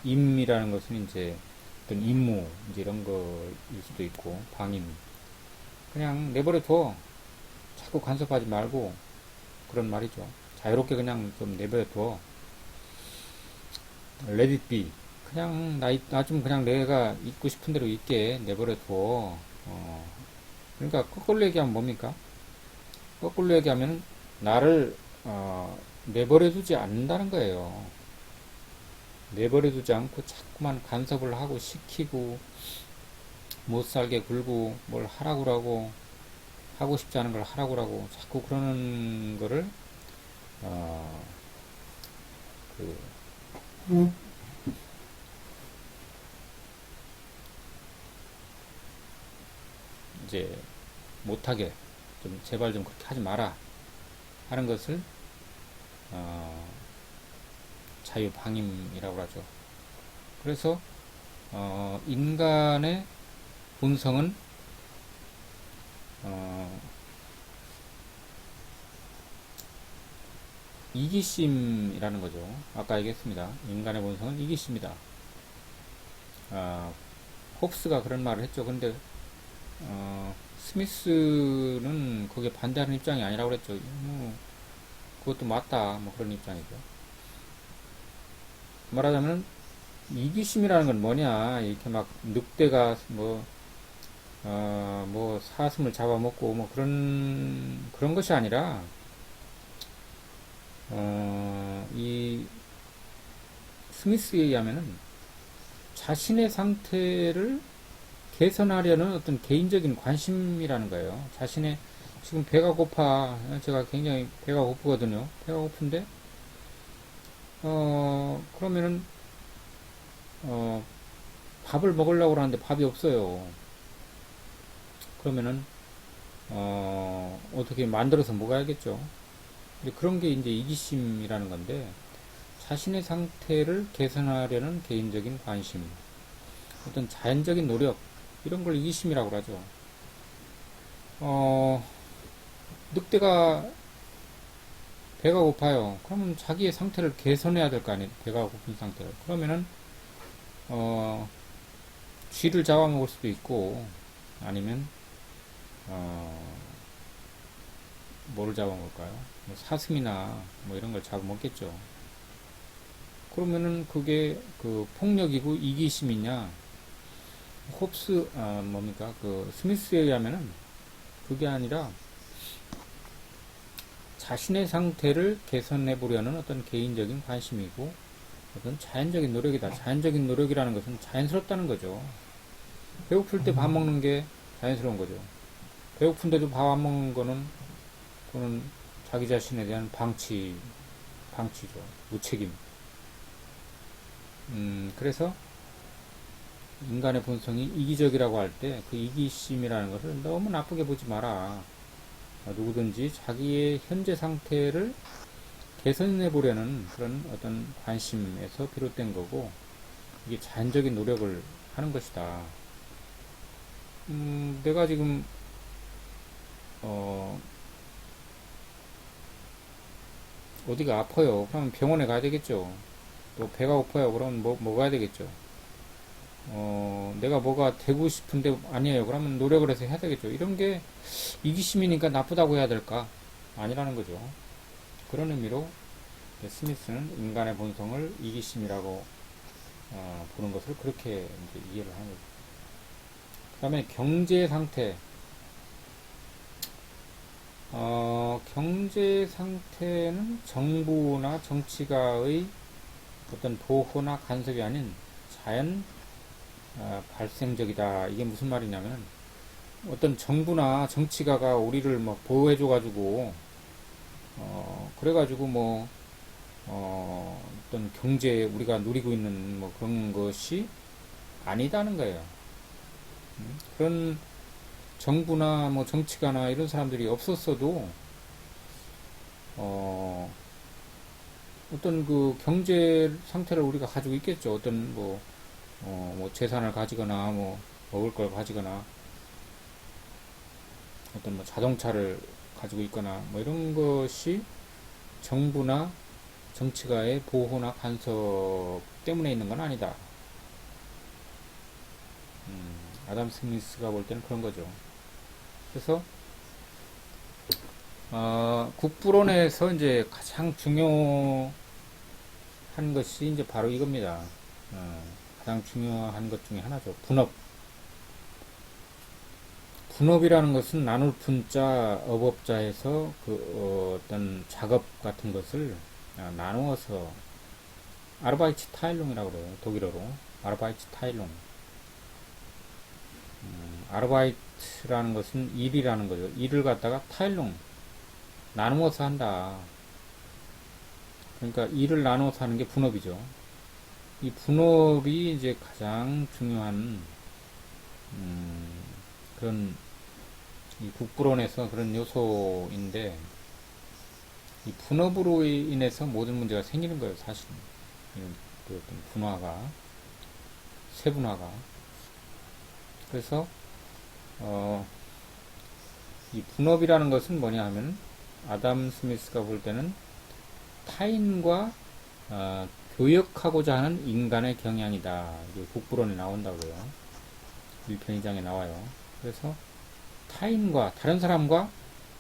임이라는 것은 이제 어떤 임무, 이제 이런 거일 수도 있고, 방임. 그냥 내버려둬. 자꾸 간섭하지 말고, 그런 말이죠. 자유롭게 그냥 좀 내버려둬. Let it be. 그냥, 나 좀 그냥 내가 있고 싶은 대로 있게 내버려둬. 그러니까, 거꾸로 얘기하면 뭡니까? 거꾸로 얘기하면, 나를, 내버려두지 않는다는 거예요. 내버려두지 않고 자꾸만 간섭을 하고 시키고 못 살게 굴고 뭘 하라고 하고 하고 싶지 않은 걸 하라고 하고 자꾸 그러는 거를 이제 못하게 좀 제발 좀 그렇게 하지 마라 하는 것을 자유방임이라고 하죠. 그래서 인간의 본성은 이기심이라는 거죠. 아까 얘기했습니다. 인간의 본성은 이기심이다. 홉스가 그런 말을 했죠. 근데 스미스는 거기에 반대하는 입장이 아니라고 그랬죠. 그것도 맞다. 뭐 그런 입장이죠. 말하자면 이기심이라는 건 뭐냐, 이렇게 막 늑대가 뭐 사슴을 잡아먹고 뭐 그런 것이 아니라 이 스미스에 의하면은 자신의 상태를 개선하려는 어떤 개인적인 관심이라는 거예요. 자신의 지금 배가 고파, 제가 굉장히 배가 고프거든요. 배가 고픈데 그러면은 밥을 먹으려고 하는데 밥이 없어요. 그러면은 어떻게 만들어서 먹어야겠죠. 그런 게 이제 이기심이라는 건데, 자신의 상태를 개선하려는 개인적인 관심, 어떤 자연적인 노력, 이런 걸 이기심이라고 하죠. 늑대가 배가 고파요. 그러면 자기의 상태를 개선해야 될 거 아니에요. 배가 고픈 상태를. 그러면은 쥐를 잡아먹을 수도 있고, 아니면 뭐를 잡아먹을까요? 뭐 사슴이나 뭐 이런 걸 잡아먹겠죠. 그러면은 그게 그 폭력이고 이기심이냐? 뭡니까? 그 스미스에 의하면은 그게 아니라 자신의 상태를 개선해 보려는 어떤 개인적인 관심이고 어떤 자연적인 노력이다. 자연적인 노력이라는 것은 자연스럽다는 거죠. 배고플 때 밥 먹는 게 자연스러운 거죠. 배고픈데도 밥 안 먹는 거는 그거는 자기 자신에 대한 방치죠. 무책임. 그래서 인간의 본성이 이기적이라고 할 때 그 이기심이라는 것을 너무 나쁘게 보지 마라. 누구든지 자기의 현재 상태를 개선해 보려는 그런 어떤 관심에서 비롯된 거고, 이게 자연적인 노력을 하는 것이다. 내가 지금, 어디가 아파요. 그러면 병원에 가야 되겠죠. 또 배가 고파요. 그러면 먹어야 되겠죠. 내가 뭐가 되고 싶은데 아니에요. 그러면 노력을 해서 해야 되겠죠. 이런 게 이기심이니까 나쁘다고 해야 될까? 아니라는 거죠. 그런 의미로 스미스는 인간의 본성을 이기심이라고 보는 것을 그렇게 이제 이해를 하는 거죠. 그 다음에 경제 상태. 경제 상태는 정부나 정치가의 어떤 보호나 간섭이 아닌 자연 발생적이다. 이게 무슨 말이냐면 어떤 정부나 정치가가 우리를 뭐 보호해줘가지고 그래가지고 뭐 어떤 경제 우리가 누리고 있는 뭐 그런 것이 아니다는 거예요. 그런 정부나 뭐 정치가나 이런 사람들이 없었어도 어, 어떤 그 경제 상태를 우리가 가지고 있겠죠. 어떤 뭐 재산을 가지거나 뭐 먹을 걸 가지거나 어떤 뭐 자동차를 가지고 있거나 뭐 이런 것이 정부나 정치가의 보호나 간섭 때문에 있는 건 아니다. 아담 스미스가 볼 때는 그런 거죠. 그래서 국부론에서 이제 가장 중요한 것이 이제 바로 이겁니다. 가장 중요한 것 중에 하나죠. 분업. 분업이라는 것은 나눌 분자, 업업자에서 그 어떤 작업 같은 것을 나누어서 아르바이트 타일롱이라고 그래요. 독일어로 아르바이트 타일롱. 아르바이트라는 것은 일이라는 거죠. 일을 갖다가 타일롱 나누어서 한다. 그러니까 일을 나누어서 하는 게 분업이죠. 이 분업이 이제 가장 중요한 그런 이 국부론에서 그런 요소인데 이 분업으로 인해서 모든 문제가 생기는 거예요. 사실은 그 어떤 분화가 세분화가 그래서 이 분업이라는 것은 뭐냐 하면 아담 스미스가 볼 때는 타인과 교역하고자 하는 인간의 경향이다. 이게 국부론에 나온다고요. 1편 2장에 나와요. 그래서 타인과 다른 사람과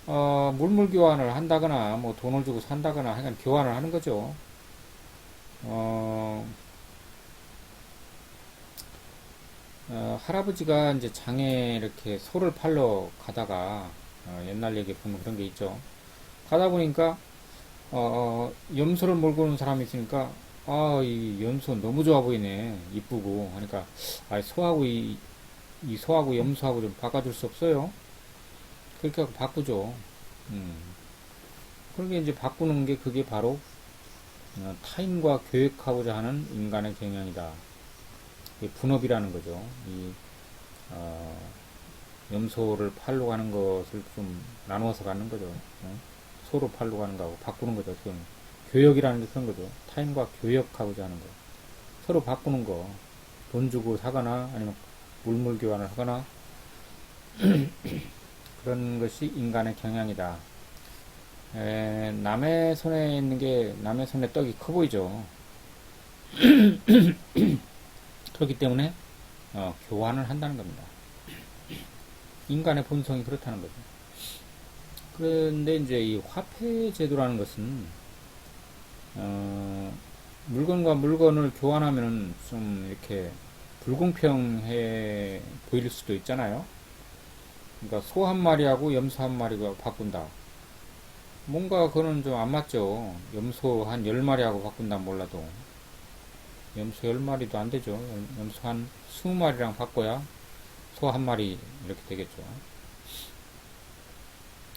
물물 교환을 한다거나 뭐 돈을 주고 산다거나 하여간 교환을 하는 거죠. 할아버지가 이제 장에 이렇게 소를 팔러 가다가 옛날 얘기 보면 그런 게 있죠. 가다 보니까 염소를 몰고 오는 사람이 있으니까 이 염소 너무 좋아 보이네. 이쁘고 하니까 소하고 이 소하고 염소하고 좀 바꿔줄 수 없어요? 그렇게 하고 바꾸죠. 그러게 이제 바꾸는 게 그게 바로 타인과 교역하고자 하는 인간의 경향이다. 분업이라는 거죠. 이 염소를 팔러 가는 것을 좀 나누어서 가는 거죠. 소로 팔러 가는 거하고 바꾸는 거죠. 어떻게 보면. 교역이라는 게 그런 거죠. 타인과 교역하고자 하는 거. 서로 바꾸는 거. 돈 주고 사거나 아니면 물물 교환을 하거나 그런 것이 인간의 경향이다. 남의 손에 있는 게 남의 손에 떡이 커 보이죠. 그렇기 때문에 교환을 한다는 겁니다. 인간의 본성이 그렇다는 거죠. 그런데 이제 이 화폐 제도라는 것은 어, 물건과 물건을 교환하면은 좀 이렇게 불공평해 보일 수도 있잖아요. 그러니까 소 한 마리하고 염소 한 마리가 바꾼다. 뭔가 그거는 좀 안 맞죠. 염소 한 10마리하고 바꾼다 몰라도. 염소 10마리도 안 되죠. 염소 한 20마리랑 바꿔야 소 한 마리 이렇게 되겠죠.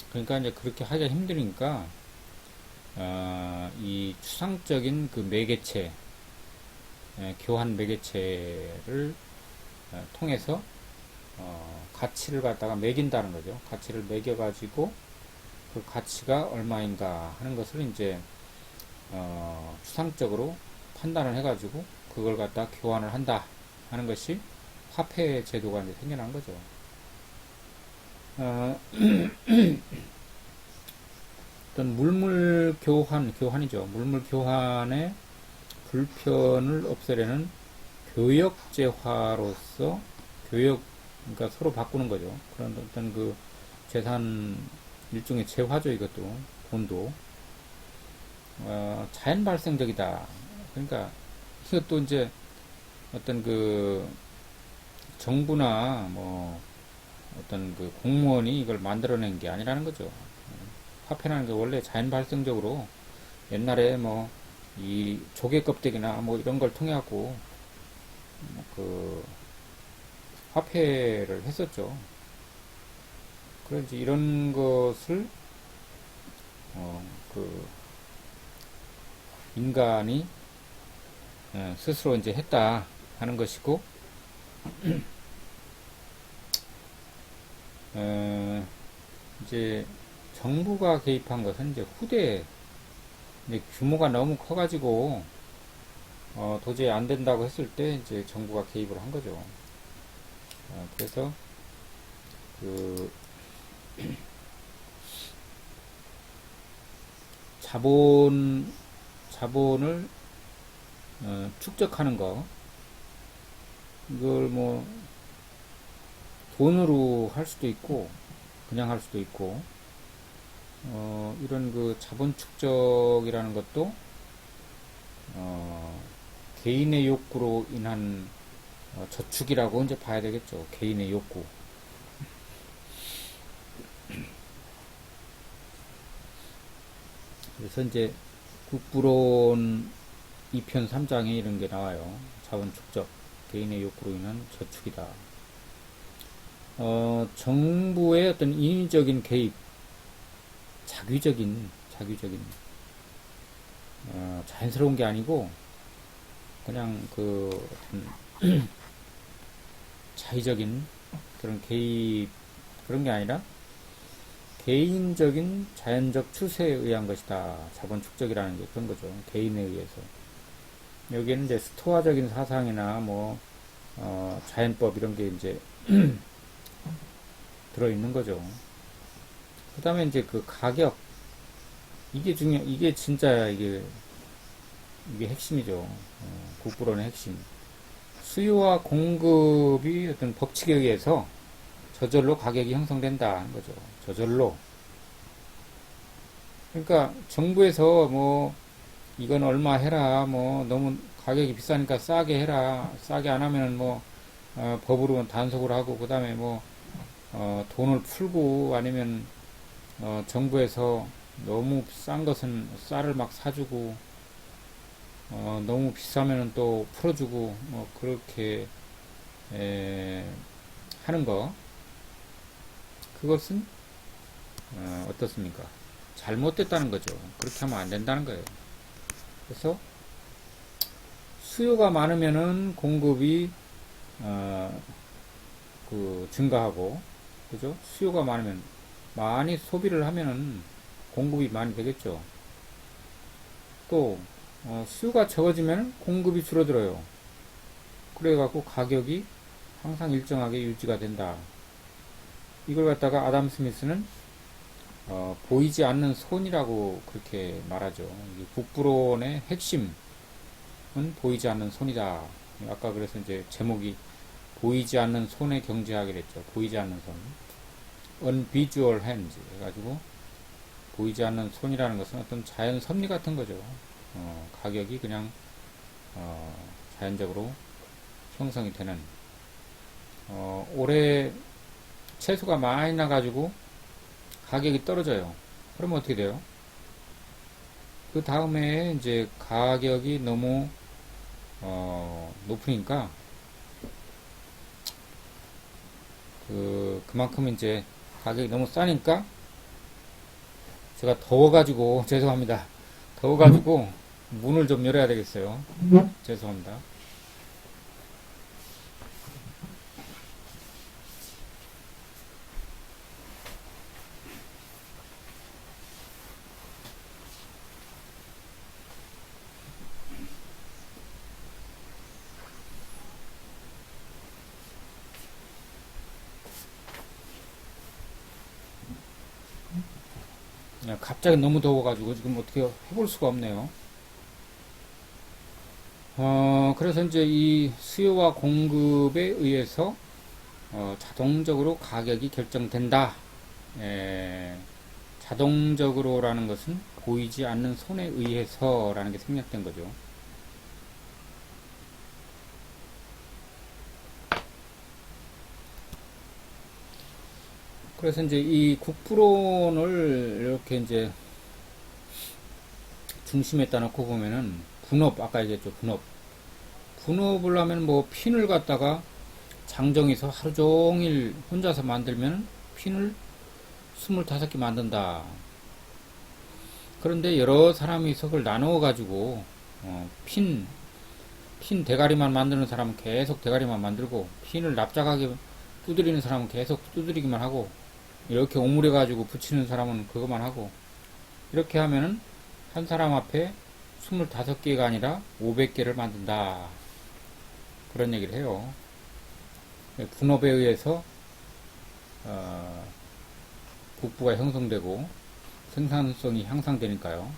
그러니까 이제 그렇게 하기가 힘드니까, 이 추상적인 그 매개체, 교환 매개체를 통해서 가치를 갖다가 매긴다는 거죠. 가치를 매겨가지고 그 가치가 얼마인가 하는 것을 이제 추상적으로 판단을 해가지고 그걸 갖다 교환을 한다 하는 것이 화폐 제도가 이제 생겨난 거죠. 어떤 물물 교환이죠. 물물 교환의 불편을 없애려는 교역제화로서 그러니까 서로 바꾸는 거죠. 그런 어떤 그 재산 일종의 재화죠. 이것도 돈도 자연 발생적이다. 그러니까 이것도 이제 어떤 그 정부나 뭐 어떤 그 공무원이 이걸 만들어낸 게 아니라는 거죠. 화폐라는 게 원래 자연 발생적으로 옛날에 뭐 이 조개 껍데기나 뭐 이런 걸 통해 갖고 그 화폐를 했었죠. 그런지 이런 것을 그 인간이 스스로 이제 했다 하는 것이고, 이제 정부가 개입한 것은 이제 후대, 이제 규모가 너무 커가지고 도저히 안 된다고 했을 때 이제 정부가 개입을 한 거죠. 그래서 그 자본을 축적하는 거, 이걸 뭐 돈으로 할 수도 있고 그냥 할 수도 있고, 이런 그 자본 축적이라는 것도 개인의 욕구로 인한 저축이라고 이제 봐야 되겠죠. 개인의 욕구. 그래서 이제 국부론 2편 3장에 이런 게 나와요. 자본 축적, 개인의 욕구로 인한 저축이다. 정부의 어떤 인위적인 개입, 자규적인 자연스러운 게 아니고 그냥 그 자의적인 그런 개입, 그런 게 아니라 개인적인 자연적 추세에 의한 것이다. 자본 축적이라는 게 그런 거죠. 개인에 의해서. 여기에는 이제 스토아적인 사상이나 뭐 자연법 이런 게 이제 들어있는 거죠. 그 다음에 이제 그 가격, 이게 진짜 이게 핵심이죠. 국부론의 핵심. 수요와 공급이 어떤 법칙에 의해서 저절로 가격이 형성된다는 거죠. 저절로. 그러니까 정부에서 뭐 이건 얼마 해라, 뭐 너무 가격이 비싸니까 싸게 해라, 싸게 안 하면 뭐 법으로 단속을 하고, 그 다음에 뭐 돈을 풀고, 아니면 정부에서 너무 싼 것은 쌀을 막 사주고, 너무 비싸면은 또 풀어주고, 뭐 그렇게 하는 거, 그것은 어떻습니까? 잘못됐다는 거죠. 그렇게 하면 안 된다는 거예요. 그래서 수요가 많으면은 공급이 그 증가하고, 그죠? 수요가 많으면, 많이 소비를 하면은 공급이 많이 되겠죠. 또 수요가 적어지면 공급이 줄어들어요. 그래갖고 가격이 항상 일정하게 유지가 된다. 이걸 갖다가 아담 스미스는 보이지 않는 손이라고 그렇게 말하죠. 국부론의 핵심은 보이지 않는 손이다. 아까 그래서 이제 제목이 보이지 않는 손의 경제학이랬죠. 보이지 않는 손. unvisual hands 해가지고 보이지 않는 손이라는 것은 어떤 자연 섭리 같은 거죠. 가격이 그냥 자연적으로 형성이 되는, 올해 채소가 많이 나가지고 가격이 떨어져요. 그러면 어떻게 돼요? 그 다음에 이제 가격이 너무 높으니까 그만큼 이제 가격이 너무 싸니까 제가 더워가지고 죄송합니다. 더워가지고 문을 좀 열어야 되겠어요. 죄송합니다. 갑자기 너무 더워가지고 지금 어떻게 해볼 수가 없네요. 그래서 이제 이 수요와 공급에 의해서 자동적으로 가격이 결정된다. 자동적으로라는 것은 보이지 않는 손에 의해서라는 게 생략된 거죠. 그래서 이제 이 국부론을 이렇게 이제 중심에다 놓고 보면은 분업, 아까 얘기했죠, 분업. 분업을 하면 뭐 핀을 갖다가 장정에서 하루 종일 혼자서 만들면 핀을 25개 만든다. 그런데 여러 사람이 석을 나누어 가지고 핀 대가리만 만드는 사람은 계속 대가리만 만들고, 핀을 납작하게 두드리는 사람은 계속 두드리기만 하고, 이렇게 오므려 가지고 붙이는 사람은 그것만 하고, 이렇게 하면은 한 사람 앞에 25개가 아니라 500개를 만든다. 그런 얘기를 해요. 분업에 의해서 국부가 형성되고 생산성이 향상되니까요.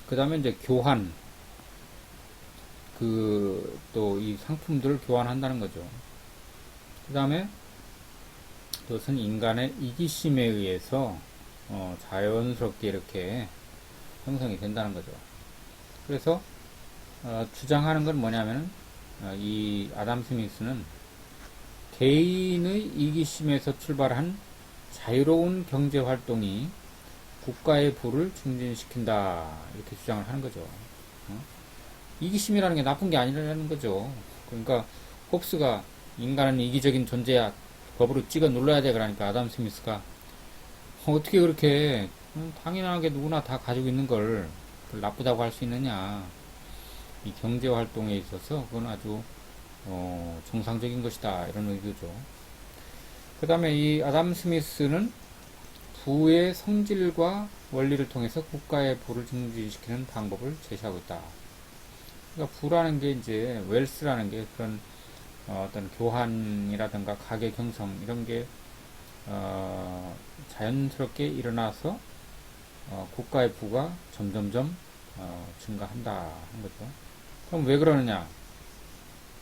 그 다음에 이제 교환, 또 이 상품들을 교환한다는 거죠. 그 다음에 그것은 인간의 이기심에 의해서 자연스럽게 이렇게 형성이 된다는 거죠. 그래서 주장하는 건 뭐냐면, 이 아담 스미스는 개인의 이기심에서 출발한 자유로운 경제 활동이 국가의 부를 증진시킨다, 이렇게 주장을 하는 거죠. 이기심이라는 게 나쁜 게 아니라는 거죠. 그러니까 홉스가 인간은 이기적인 존재야, 법으로 찍어 눌러야 돼, 그러니까 아담 스미스가 어떻게 그렇게 당연하게 누구나 다 가지고 있는 걸 나쁘다고 할 수 있느냐. 이 경제 활동에 있어서 그건 아주 정상적인 것이다, 이런 의도죠. 그 다음에 이 아담 스미스는 부의 성질과 원리를 통해서 국가의 부를 증진시키는 방법을 제시하고 있다. 그러니까 부라는 게 이제 웰스라는 게 그런 어떤 교환이라든가 가격 형성, 이런 게 자연스럽게 일어나서 국가의 부가 점점점 증가한다 하는 거죠. 그럼 왜 그러느냐?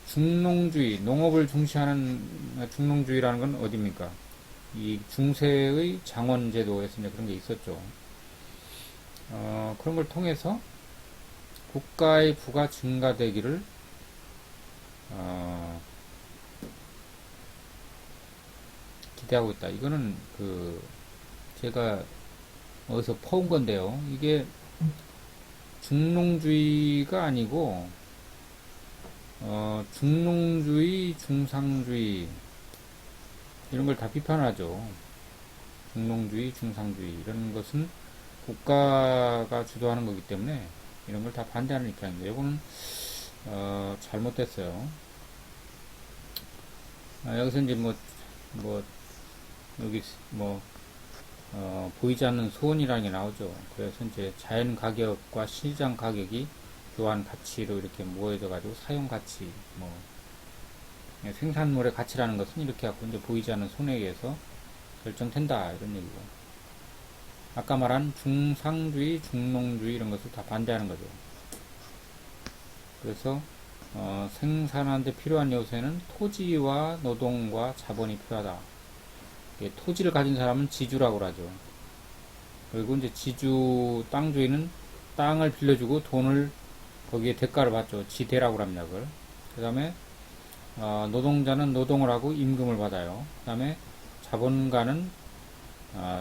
중농주의, 농업을 중시하는 중농주의라는 건 어디입니까? 이 중세의 장원제도에서 이제 그런 게 있었죠. 그런 걸 통해서 국가의 부가 증가되기를 기대하고 있다. 이거는 제가 어디서 퍼온 건데요. 이게 중농주의가 아니고 중농주의, 중상주의 이런 걸 다 비판하죠. 중농주의, 중상주의 이런 것은 국가가 주도하는 거기 때문에 이런 걸 다 반대하는 입장입니다. 이거는 잘못됐어요. 여기서 이제 여기 보이지 않는 소원이라는 게 나오죠. 그래서 이제 자연 가격과 시장 가격이 교환 가치로 이렇게 모여져 가지고 사용 가치, 생산물의 가치라는 것은 이렇게 갖고 이제 보이지 않는 손에 의해서 결정된다, 이런 얘기고. 아까 말한 중상주의, 중농주의 이런 것을 다 반대하는 거죠. 그래서 생산하는데 필요한 요소에는 토지와 노동과 자본이 필요하다. 토지를 가진 사람은 지주라고 하죠. 그리고 이제 지주 땅주인은 땅을 빌려주고 돈을 거기에 대가를 받죠. 지대라고 합니다. 그걸. 그 다음에 노동자는 노동을 하고 임금을 받아요. 그 다음에 자본가는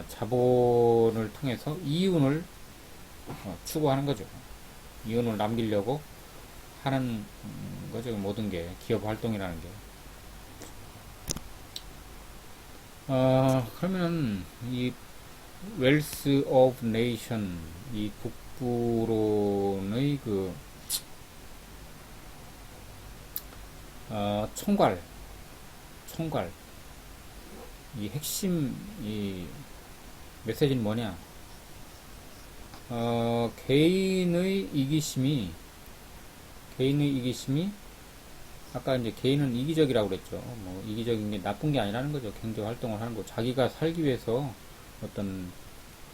자본을 통해서 이윤을 추구하는 거죠. 이윤을 남기려고 하는 거죠. 모든 게 기업 활동이라는 게. 그러면 이 웰스 오브 네이션, 이 북부론의 그 총괄, 이 핵심 이 메시지는 뭐냐? 개인의 이기심이 아까 이제 개인은 이기적이라고 그랬죠. 뭐 이기적인 게 나쁜 게 아니라는 거죠. 경제 활동을 하는 거, 자기가 살기 위해서 어떤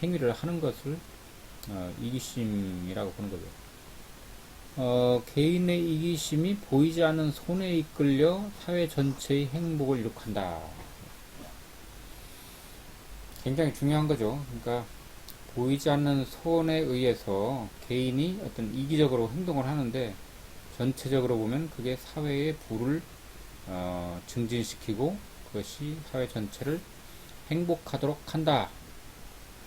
행위를 하는 것을 이기심이라고 보는 거죠. 개인의 이기심이 보이지 않는 손에 이끌려 사회 전체의 행복을 이룩한다. 굉장히 중요한 거죠. 그러니까 보이지 않는 손에 의해서 개인이 어떤 이기적으로 행동을 하는데 전체적으로 보면 그게 사회의 부를 증진시키고 그것이 사회 전체를 행복하도록 한다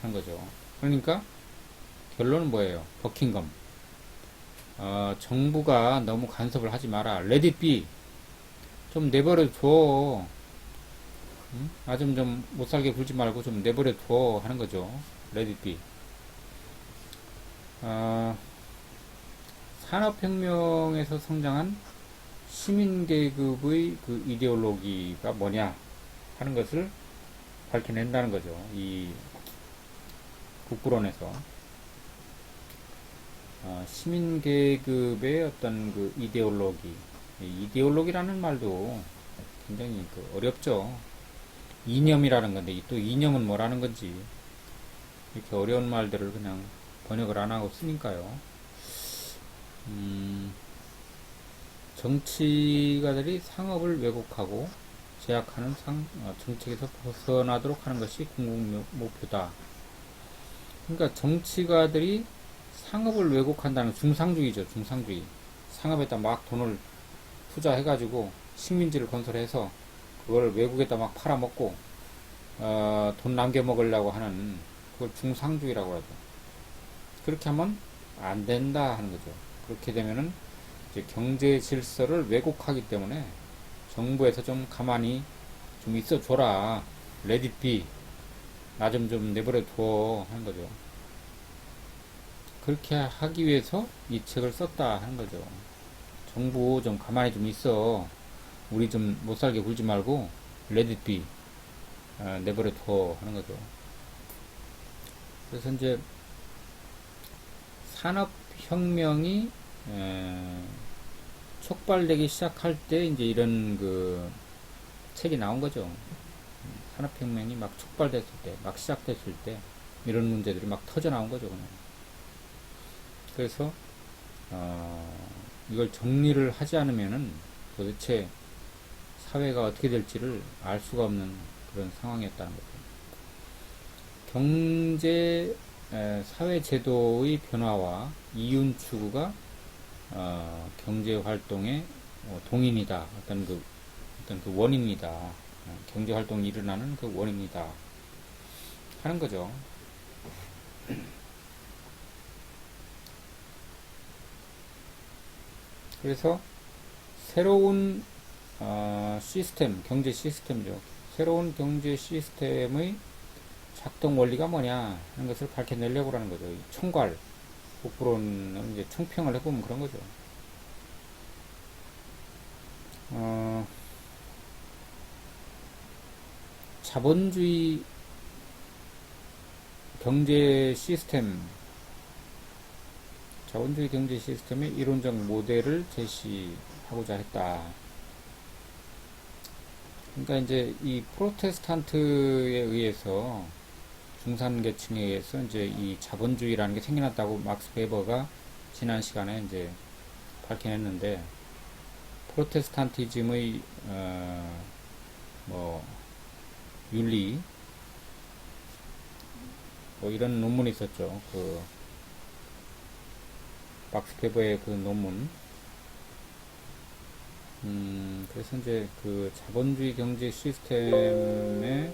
하는 거죠. 그러니까 결론은 뭐예요? 버킹엄. 정부가 너무 간섭을 하지 마라. Let it be. 좀 내버려 둬. 좀 못살게 굴지 말고 좀 내버려 둬 하는 거죠. Let it be. 산업혁명에서 성장한 시민계급의 그 이데올로기가 뭐냐 하는 것을 밝혀낸다는 거죠. 이 국부론에서. 시민계급의 어떤 그 이데올로기라는 말도 굉장히 어렵죠. 이념이라는 건데, 또 이념은 뭐라는 건지, 이렇게 어려운 말들을 그냥 번역을 안 하고 쓰니까요. 정치가들이 상업을 왜곡하고 제약하는 정책에서 벗어나도록 하는 것이 궁극 목표다. 그러니까 정치가들이 상업을 왜곡한다는 중상주의죠. 중상주의. 상업에다 막 돈을 투자해가지고 식민지를 건설해서 그걸 외국에다 막 팔아먹고 돈 남겨먹으려고 하는 그걸 중상주의라고 하죠. 그렇게 하면 안 된다 하는 거죠. 그렇게 되면은 이제 경제 질서를 왜곡하기 때문에 정부에서 좀 가만히 좀 있어 줘라. Let it be. 나 좀 내버려 둬 하는 거죠. 그렇게 하기 위해서 이 책을 썼다 하는 거죠. 정부 좀 가만히 좀 있어. 우리 좀 못살게 굴지 말고 Let it be. 내버려 둬 하는 거죠. 그래서 이제 산업혁명이 촉발되기 시작할 때 이제 이런 그 책이 나온 거죠. 산업혁명이 막 촉발됐을 때, 막 시작됐을 때 이런 문제들이 막 터져 나온 거죠. 그냥. 그래서 이걸 정리를 하지 않으면은 도대체 사회가 어떻게 될지를 알 수가 없는 그런 상황이었다는 거죠. 경제 사회 제도의 변화와 이윤 추구가 경제 활동의 동인이다. 어떤 그 원인이다. 경제 활동이 일어나는 그 원인이다. 하는 거죠. 그래서 새로운 시스템, 경제 시스템이죠. 새로운 경제 시스템의 작동 원리가 뭐냐 하는 것을 밝혀내려고 하는 거죠. 총괄, 북부론은 이제 총평을 해보면 그런 거죠. 자본주의 경제 시스템의 이론적 모델을 제시하고자 했다. 그러니까 이제 이 프로테스탄트에 의해서 중산계층에 의해서 이제 이 자본주의라는 게 생겨났다고 막스 베버가 지난 시간에 이제 밝혀냈는데, 프로테스탄티즘의 윤리, 뭐 이런 논문이 있었죠. 그 박스페버의 그 논문. 그래서 이제 그 자본주의 경제 시스템의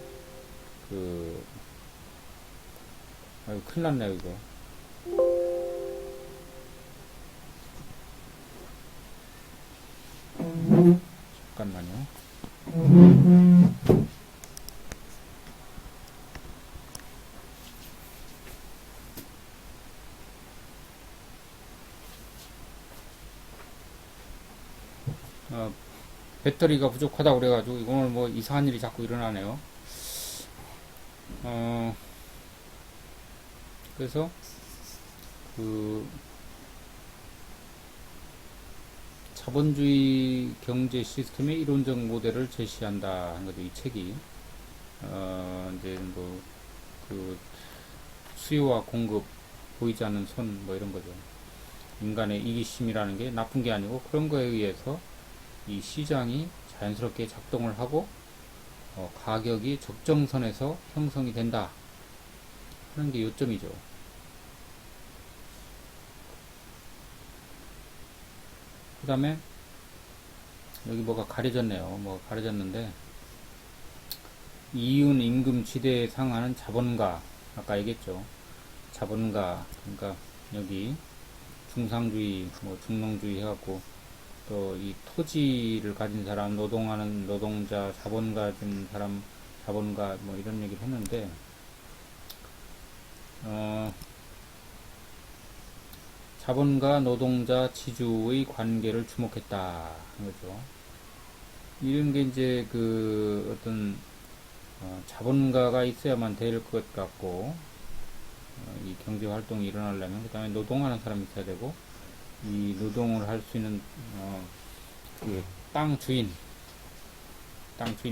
그, 아유, 큰일 났네요, 이거. 잠깐만요. 어, 배터리가 부족하다고 그래가지고, 오늘 뭐 이상한 일이 자꾸 일어나네요. 어, 그래서, 그, 자본주의 경제 시스템의 이론적 모델을 제시한다 한 거죠, 이 책이. 이제 뭐, 그, 수요와 공급, 보이지 않는 손, 뭐 이런 거죠. 인간의 이기심이라는 게 나쁜 게 아니고 그런 거에 의해서 이 시장이 자연스럽게 작동을 하고 가격이 적정선에서 형성이 된다 하는 게 요점이죠. 그 다음에 여기 뭐가 가려졌네요. 뭐가 가려졌는데 이윤 임금 지대에 상하는 자본가, 아까 얘기했죠. 자본가, 그러니까 여기 중상주의, 뭐 중농주의 해갖고 또 이 토지를 가진 사람, 노동하는 노동자, 자본 가진 사람, 자본가 뭐 이런 얘기를 했는데 자본가, 노동자, 지주의 관계를 주목했다 한 거죠. 이런 게 이제 그 어떤 자본가가 있어야만 될 것 같고 이 경제 활동이 일어나려면 그 다음에 노동하는 사람이 있어야 되고 이 노동을 할 수 있는 그 땅 주인이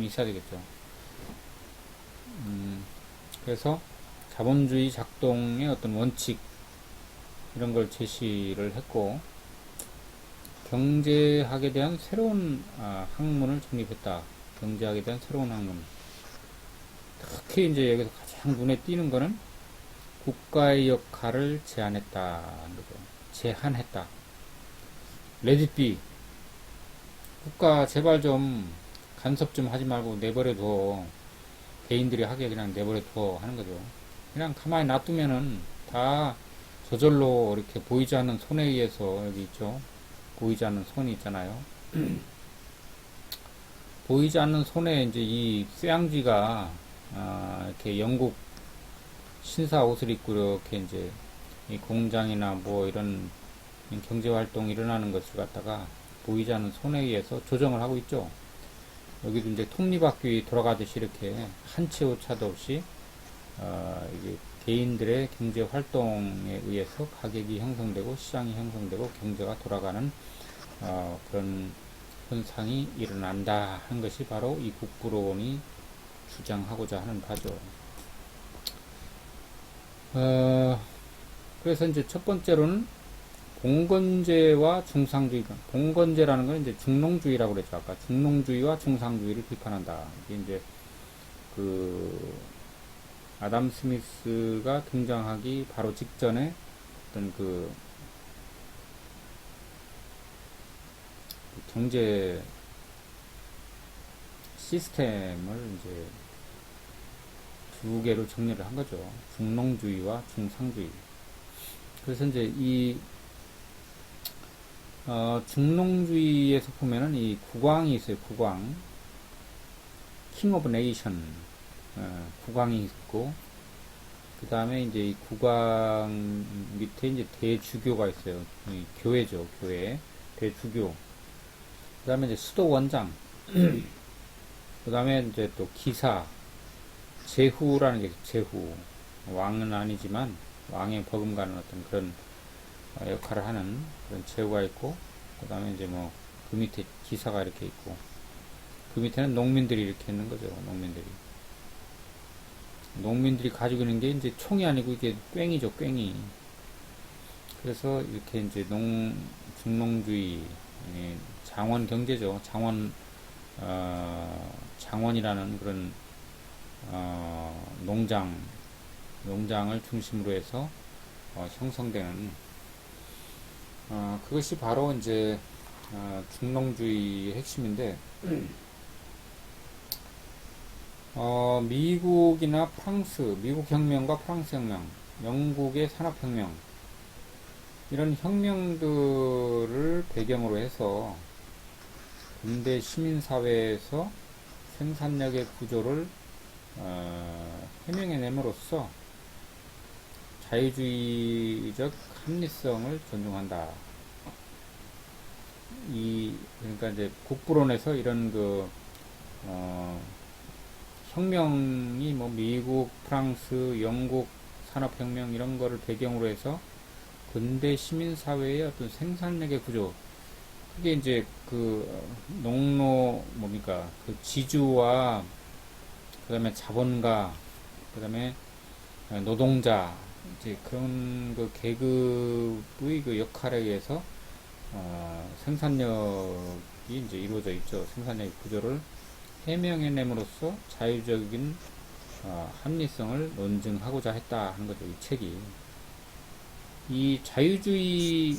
있어야 되겠죠. 그래서 자본주의 작동의 어떤 원칙 이런 걸 제시를 했고 경제학에 대한 새로운 학문을 정립했다. 경제학에 대한 새로운 학문. 특히 이제 여기서 가장 눈에 띄는 거는 국가의 역할을 제한했다는 거죠. 제한했다. Let it be. 국가 제발 좀 간섭 좀 하지 말고 내버려둬. 개인들이 하게 그냥 내버려둬 하는 거죠. 그냥 가만히 놔두면은 다 저절로 이렇게 보이지 않는 손에 의해서 여기 있죠. 보이지 않는 손이 있잖아요. 보이지 않는 손에 이제 이 쇠양쥐가 이렇게 영국 신사 옷을 입고 이렇게 이제 이 공장이나 뭐 이런 경제 활동이 일어나는 것을 갖다가 보이지 않는 손에 의해서 조정을 하고 있죠. 여기도 이제 톱니바퀴 돌아가듯이 이렇게 한 채 오차도 없이 이게 개인들의 경제 활동에 의해서 가격이 형성되고 시장이 형성되고 경제가 돌아가는 그런 현상이 일어난다 하는 것이 바로 이 국부론이 주장하고자 하는 바죠. 그래서 이제 첫 번째로는 봉건제와 중상주의. 봉건제라는 건 이제 중농주의라고 그랬죠. 아까 중농주의와 중상주의를 비판한다. 이게 이제 그 아담 스미스가 등장하기 바로 직전에 어떤 그 경제 시스템을 이제 두 개로 정리를 한 거죠. 중농주의와 중상주의. 그래서 이제 이 중농주의에서 보면은 이 국왕이 있어요. 국왕, 킹 오브 네이션, 국왕이 있고 그 다음에 이제 이 국왕 밑에 이제 대주교가 있어요. 교회죠, 교회, 대주교. 그 다음에 이제 수도 원장, 그 다음에 이제 또 기사, 제후라는 게 제후. 왕은 아니지만 왕의 버금가는 어떤 그런 역할을 하는 그런 제후가 있고, 그 다음에 이제 뭐 그 밑에 기사가 이렇게 있고, 그 밑에는 농민들이 이렇게 있는 거죠. 농민들이 가지고 있는 게 이제 총이 아니고 이게 꽹이죠, 꽹이. 그래서 이렇게 이제 중농주의, 장원 경제죠. 장원이라는 그런 농장 농장을 중심으로 해서 형성되는 그것이 바로 이제 중농주의의 핵심인데 미국이나 프랑스, 미국 혁명과 프랑스 혁명, 영국의 산업혁명 이런 혁명들을 배경으로 해서 근대 시민사회에서 생산력의 구조를 해명해냄으로써 자유주의적 합리성을 존중한다. 그러니까 이제 국부론에서 이런 혁명이 뭐 미국, 프랑스, 영국 산업혁명 이런 거를 배경으로 해서 근대 시민사회의 어떤 생산력의 구조, 그게 이제 뭡니까, 지주와, 그 다음에 자본가, 그 다음에 노동자, 이제 그런 계급의 역할에 의해서, 생산력이 이제 이루어져 있죠. 생산력의 구조를 해명해냄으로써 자유적인, 합리성을 논증하고자 했다 하는 거죠. 이 책이. 이 자유주의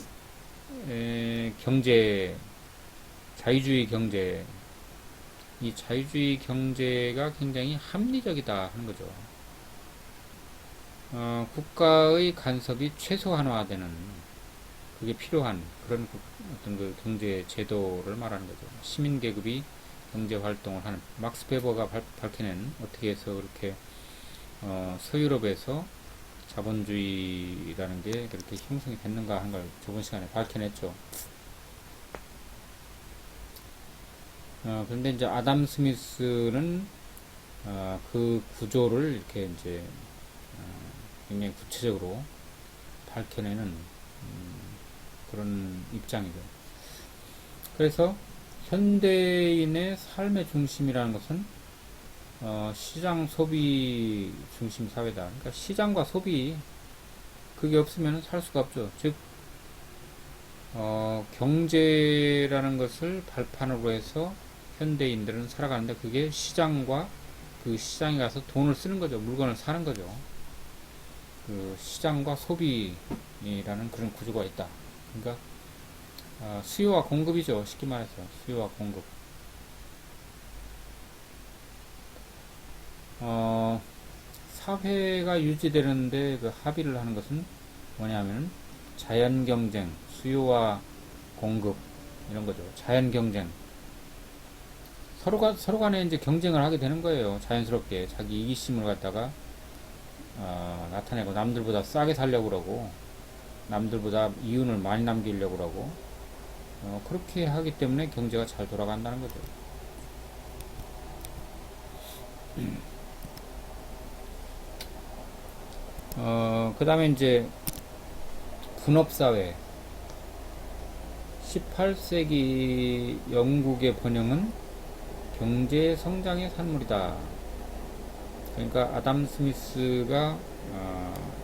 경제, 이 자유주의 경제가 굉장히 합리적이다 하는 거죠. 국가의 간섭이 최소한화되는, 그게 필요한 그런 어떤 경제 제도를 말하는 거죠. 시민계급이 경제 활동을 하는, 막스 베버가 밝혀낸 어떻게 해서 그렇게 서유럽에서 자본주의라는 게 그렇게 형성이 됐는가 하는 걸 저번 시간에 밝혀냈죠. 그런데 이제 아담 스미스는 그 구조를 이렇게 이제 굉장히 구체적으로 밝혀내는 그런 입장이죠. 그래서 현대인의 삶의 중심이라는 것은 시장 소비 중심 사회다. 그러니까 시장과 소비, 그게 없으면 살 수가 없죠. 즉 경제라는 것을 발판으로 해서 현대인들은 살아가는데, 그게 시장과 그 시장에 가서 돈을 쓰는 거죠. 물건을 사는 거죠. 그 시장과 소비라는 그런 구조가 있다. 그러니까 수요와 공급이죠. 쉽게 말해서 수요와 공급. 사회가 유지되는데 그 합의를 하는 것은 뭐냐면 자연 경쟁, 수요와 공급 이런 거죠. 자연 경쟁. 서로 간에 이제 경쟁을 하게 되는 거예요. 자연스럽게 자기 이기심을 갖다가 나타내고, 남들보다 싸게 살려고 그러고, 남들보다 이윤을 많이 남기려고 그러고, 그렇게 하기 때문에 경제가 잘 돌아간다는 거죠. 그 다음에 이제 분업사회. 18세기 영국의 번영은 경제 성장의 산물이다. 그러니까 아담 스미스가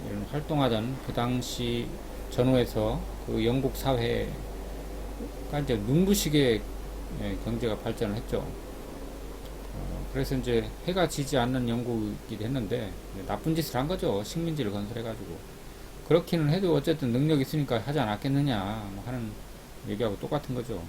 이런 활동하던 그 당시 전후에서 그 영국 사회가 이제 눈부시게 경제가 발전을 했죠. 그래서 이제 해가 지지 않는 영국이 됐는데 나쁜 짓을 한 거죠. 식민지를 건설해가지고. 그렇기는 해도 어쨌든 능력이 있으니까 하지 않았겠느냐 뭐 하는 얘기하고 똑같은 거죠.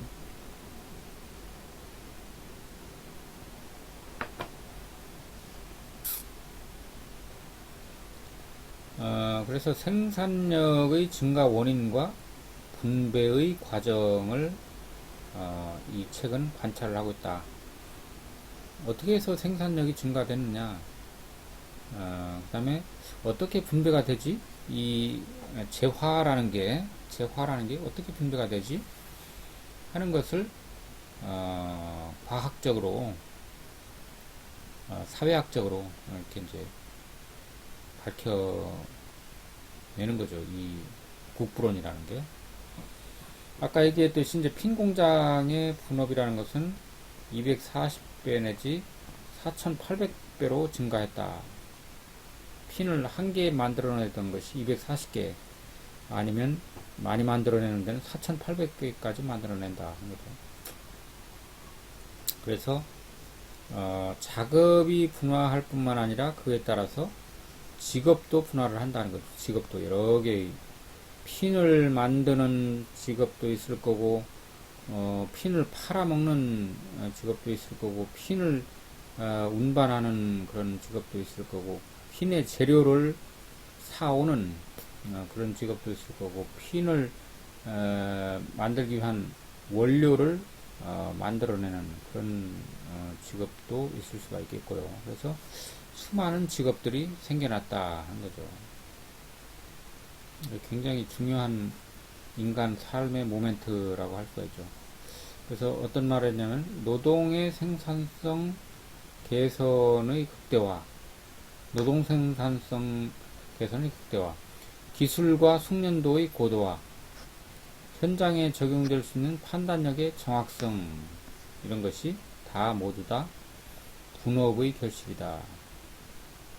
그래서 생산력의 증가 원인과 분배의 과정을 이 책은 관찰을 하고 있다. 어떻게 해서 생산력이 증가되느냐, 그 다음에 어떻게 분배가 되지? 이 재화라는 게 어떻게 분배가 되지? 하는 것을 과학적으로, 사회학적으로 이렇게 이제 밝혀내는 거죠. 이 국부론이라는 게. 아까 얘기했듯이 이제 핀 공장의 분업이라는 것은 240배 내지 4,800배로 증가했다. 핀을 한 개 만들어내던 것이 240개, 아니면 많이 만들어내는 데는 4,800개까지 만들어낸다 하는 거죠. 그래서 작업이 분화할 뿐만 아니라 그에 따라서 직업도 분할을 한다는 거죠. 직업도 여러 개의 핀을 만드는 직업도 있을 거고, 핀을 팔아먹는 직업도 있을 거고, 핀을 운반하는 그런 직업도 있을 거고, 핀의 재료를 사오는 그런 직업도 있을 거고, 핀을 만들기 위한 원료를 만들어내는 그런 직업도 있을 수가 있겠고요. 그래서 수많은 직업들이 생겨났다 한 거죠. 굉장히 중요한 인간 삶의 모멘트라고 할 수가 있죠. 그래서 어떤 말을 했냐면 노동의 생산성 개선의 극대화, 노동 생산성 개선의 극대화, 기술과 숙련도의 고도화, 현장에 적용될 수 있는 판단력의 정확성, 이런 것이 다 모두 다 분업의 결실이다.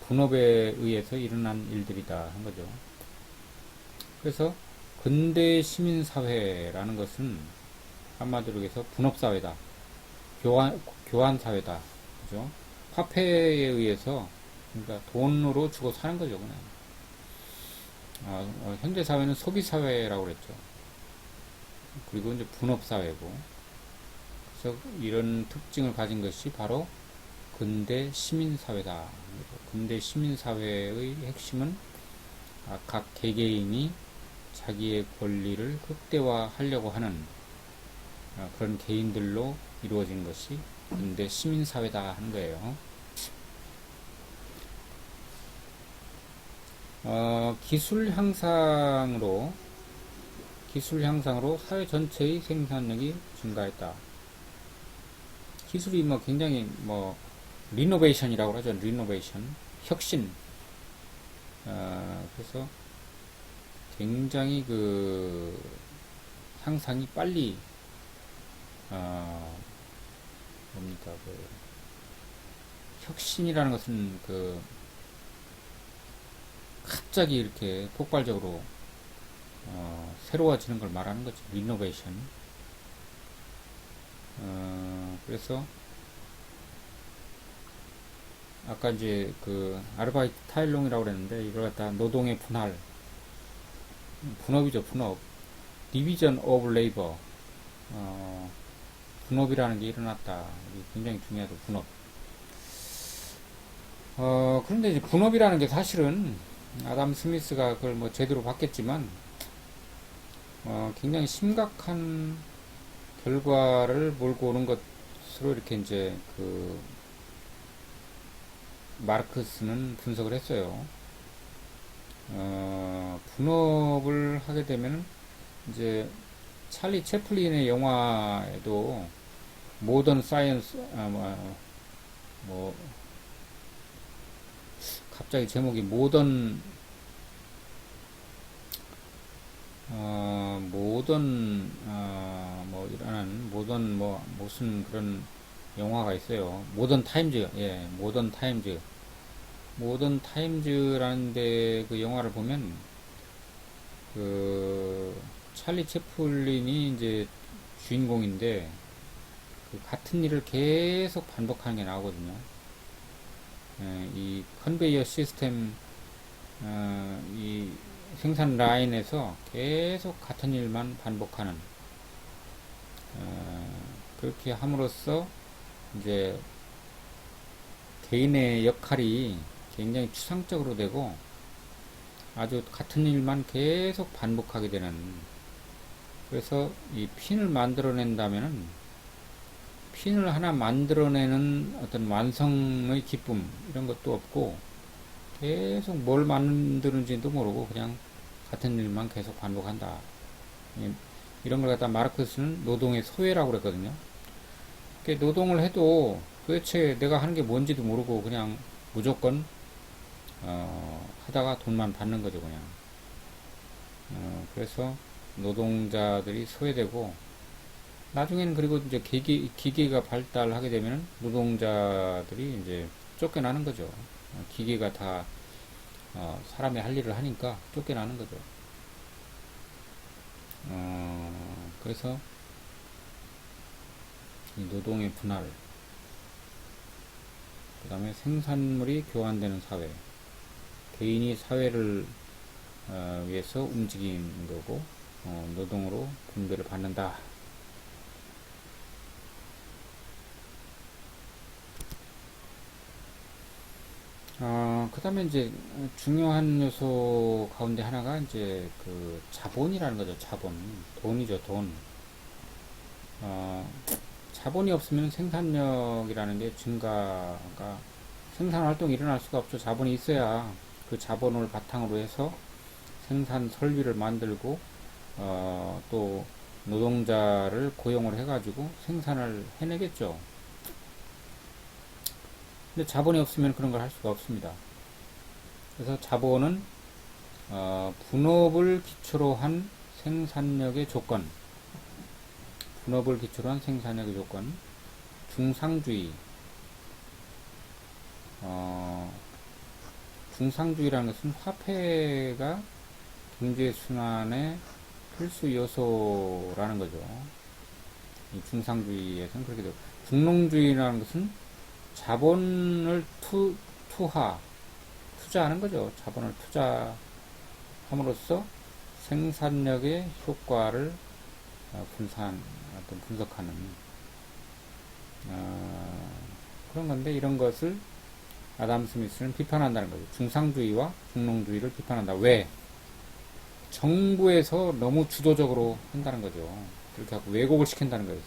분업에 의해서 일어난 일들이다 한 거죠. 그래서 근대 시민사회라는 것은 한마디로 해서 분업사회다. 교환사회다. 그죠? 화폐에 의해서, 그러니까 돈으로 주고 사는 거죠, 그냥. 현대사회는 소비사회라고 그랬죠. 그리고 이제 분업사회고. 그래서 이런 특징을 가진 것이 바로 근대 시민사회다. 근대 시민사회의 핵심은 각 개개인이 자기의 권리를 극대화하려고 하는 그런 개인들로 이루어진 것이 근대 시민사회다 하는 거예요. 기술 향상으로 사회 전체의 생산력이 증가했다. 기술이 굉장히 리노베이션이라고 하죠. 리노베이션, 혁신. 그래서 굉장히 향상이 빨리 혁신이라는 것은 갑자기 이렇게 폭발적으로 새로워지는 걸 말하는 거죠. 리노베이션. 그래서 아까 이제 아르바이트 타일롱이라고 그랬는데 이걸 갖다 노동의 분할, 분업이죠. 분업. 디비전 오브 레이버. 분업이라는 게 일어났다. 이게 굉장히 중요하죠. 분업. 그런데 이제 분업이라는 게 사실은 아담 스미스가 그걸 제대로 봤겠지만 굉장히 심각한 결과를 몰고 오는 것으로 이렇게 이제 마르크스는 분석을 했어요. 분업을 하게 되면 이제 찰리 채플린의 영화에도 모던 사이언스, 갑자기 제목이 무슨 그런 영화가 있어요. 모던 타임즈, 예, 모던 타임즈. 모던 타임즈라는 데 그 영화를 보면, 찰리 채플린이 이제 주인공인데, 같은 일을 계속 반복하는 게 나오거든요. 예, 이 컨베이어 시스템, 이 생산 라인에서 계속 같은 일만 반복하는, 그렇게 함으로써 이제 개인의 역할이 굉장히 추상적으로 되고 아주 같은 일만 계속 반복하게 되는, 그래서 이 핀을 만들어낸다면은 핀을 하나 만들어내는 어떤 완성의 기쁨 이런 것도 없고 계속 뭘 만드는지도 모르고 그냥 같은 일만 계속 반복한다. 이런 걸 갖다 마르크스는 노동의 소외라고 그랬거든요. 노동을 해도 도대체 내가 하는 게 뭔지도 모르고 그냥 무조건 하다가 돈만 받는 거죠, 그냥. 그래서 노동자들이 소외되고 나중에는 그리고 이제 기계가 발달하게 되면 노동자들이 이제 쫓겨나는 거죠. 기계가 다 사람의 할 일을 하니까 쫓겨나는 거죠. 그래서 이 노동의 분할, 그 다음에 생산물이 교환되는 사회, 개인이 사회를 위해서 움직이는 거고 노동으로 분배를 받는다. 그 다음에 이제 중요한 요소 가운데 하나가 이제 그 자본이라는 거죠. 자본. 돈이죠, 돈. 어, 자본이 없으면 생산력이라는 게 증가가, 생산 활동이 일어날 수가 없죠. 자본이 있어야 그 자본을 바탕으로 해서 생산 설비를 만들고, 또 노동자를 고용을 해가지고 생산을 해내겠죠. 근데 자본이 없으면 그런 걸 할 수가 없습니다. 그래서 자본은 분업을 기초로 한 생산력의 조건, 분업을 기초로 한 생산력의 조건, 중상주의, 중상주의라는 것은 화폐가 경제 순환의 필수 요소라는 거죠. 이 중상주의에서는 그렇게 되고, 중농주의라는 것은 자본을 투자하는 거죠. 자본을 투자함으로써 생산력의 효과를 분석하는 그런 건데, 이런 것을 아담 스미스는 비판한다는 거죠. 중상주의와 중농주의를 비판한다. 왜? 정부에서 너무 주도적으로 한다는 거죠. 그렇게 하고 왜곡을 시킨다는 거예요.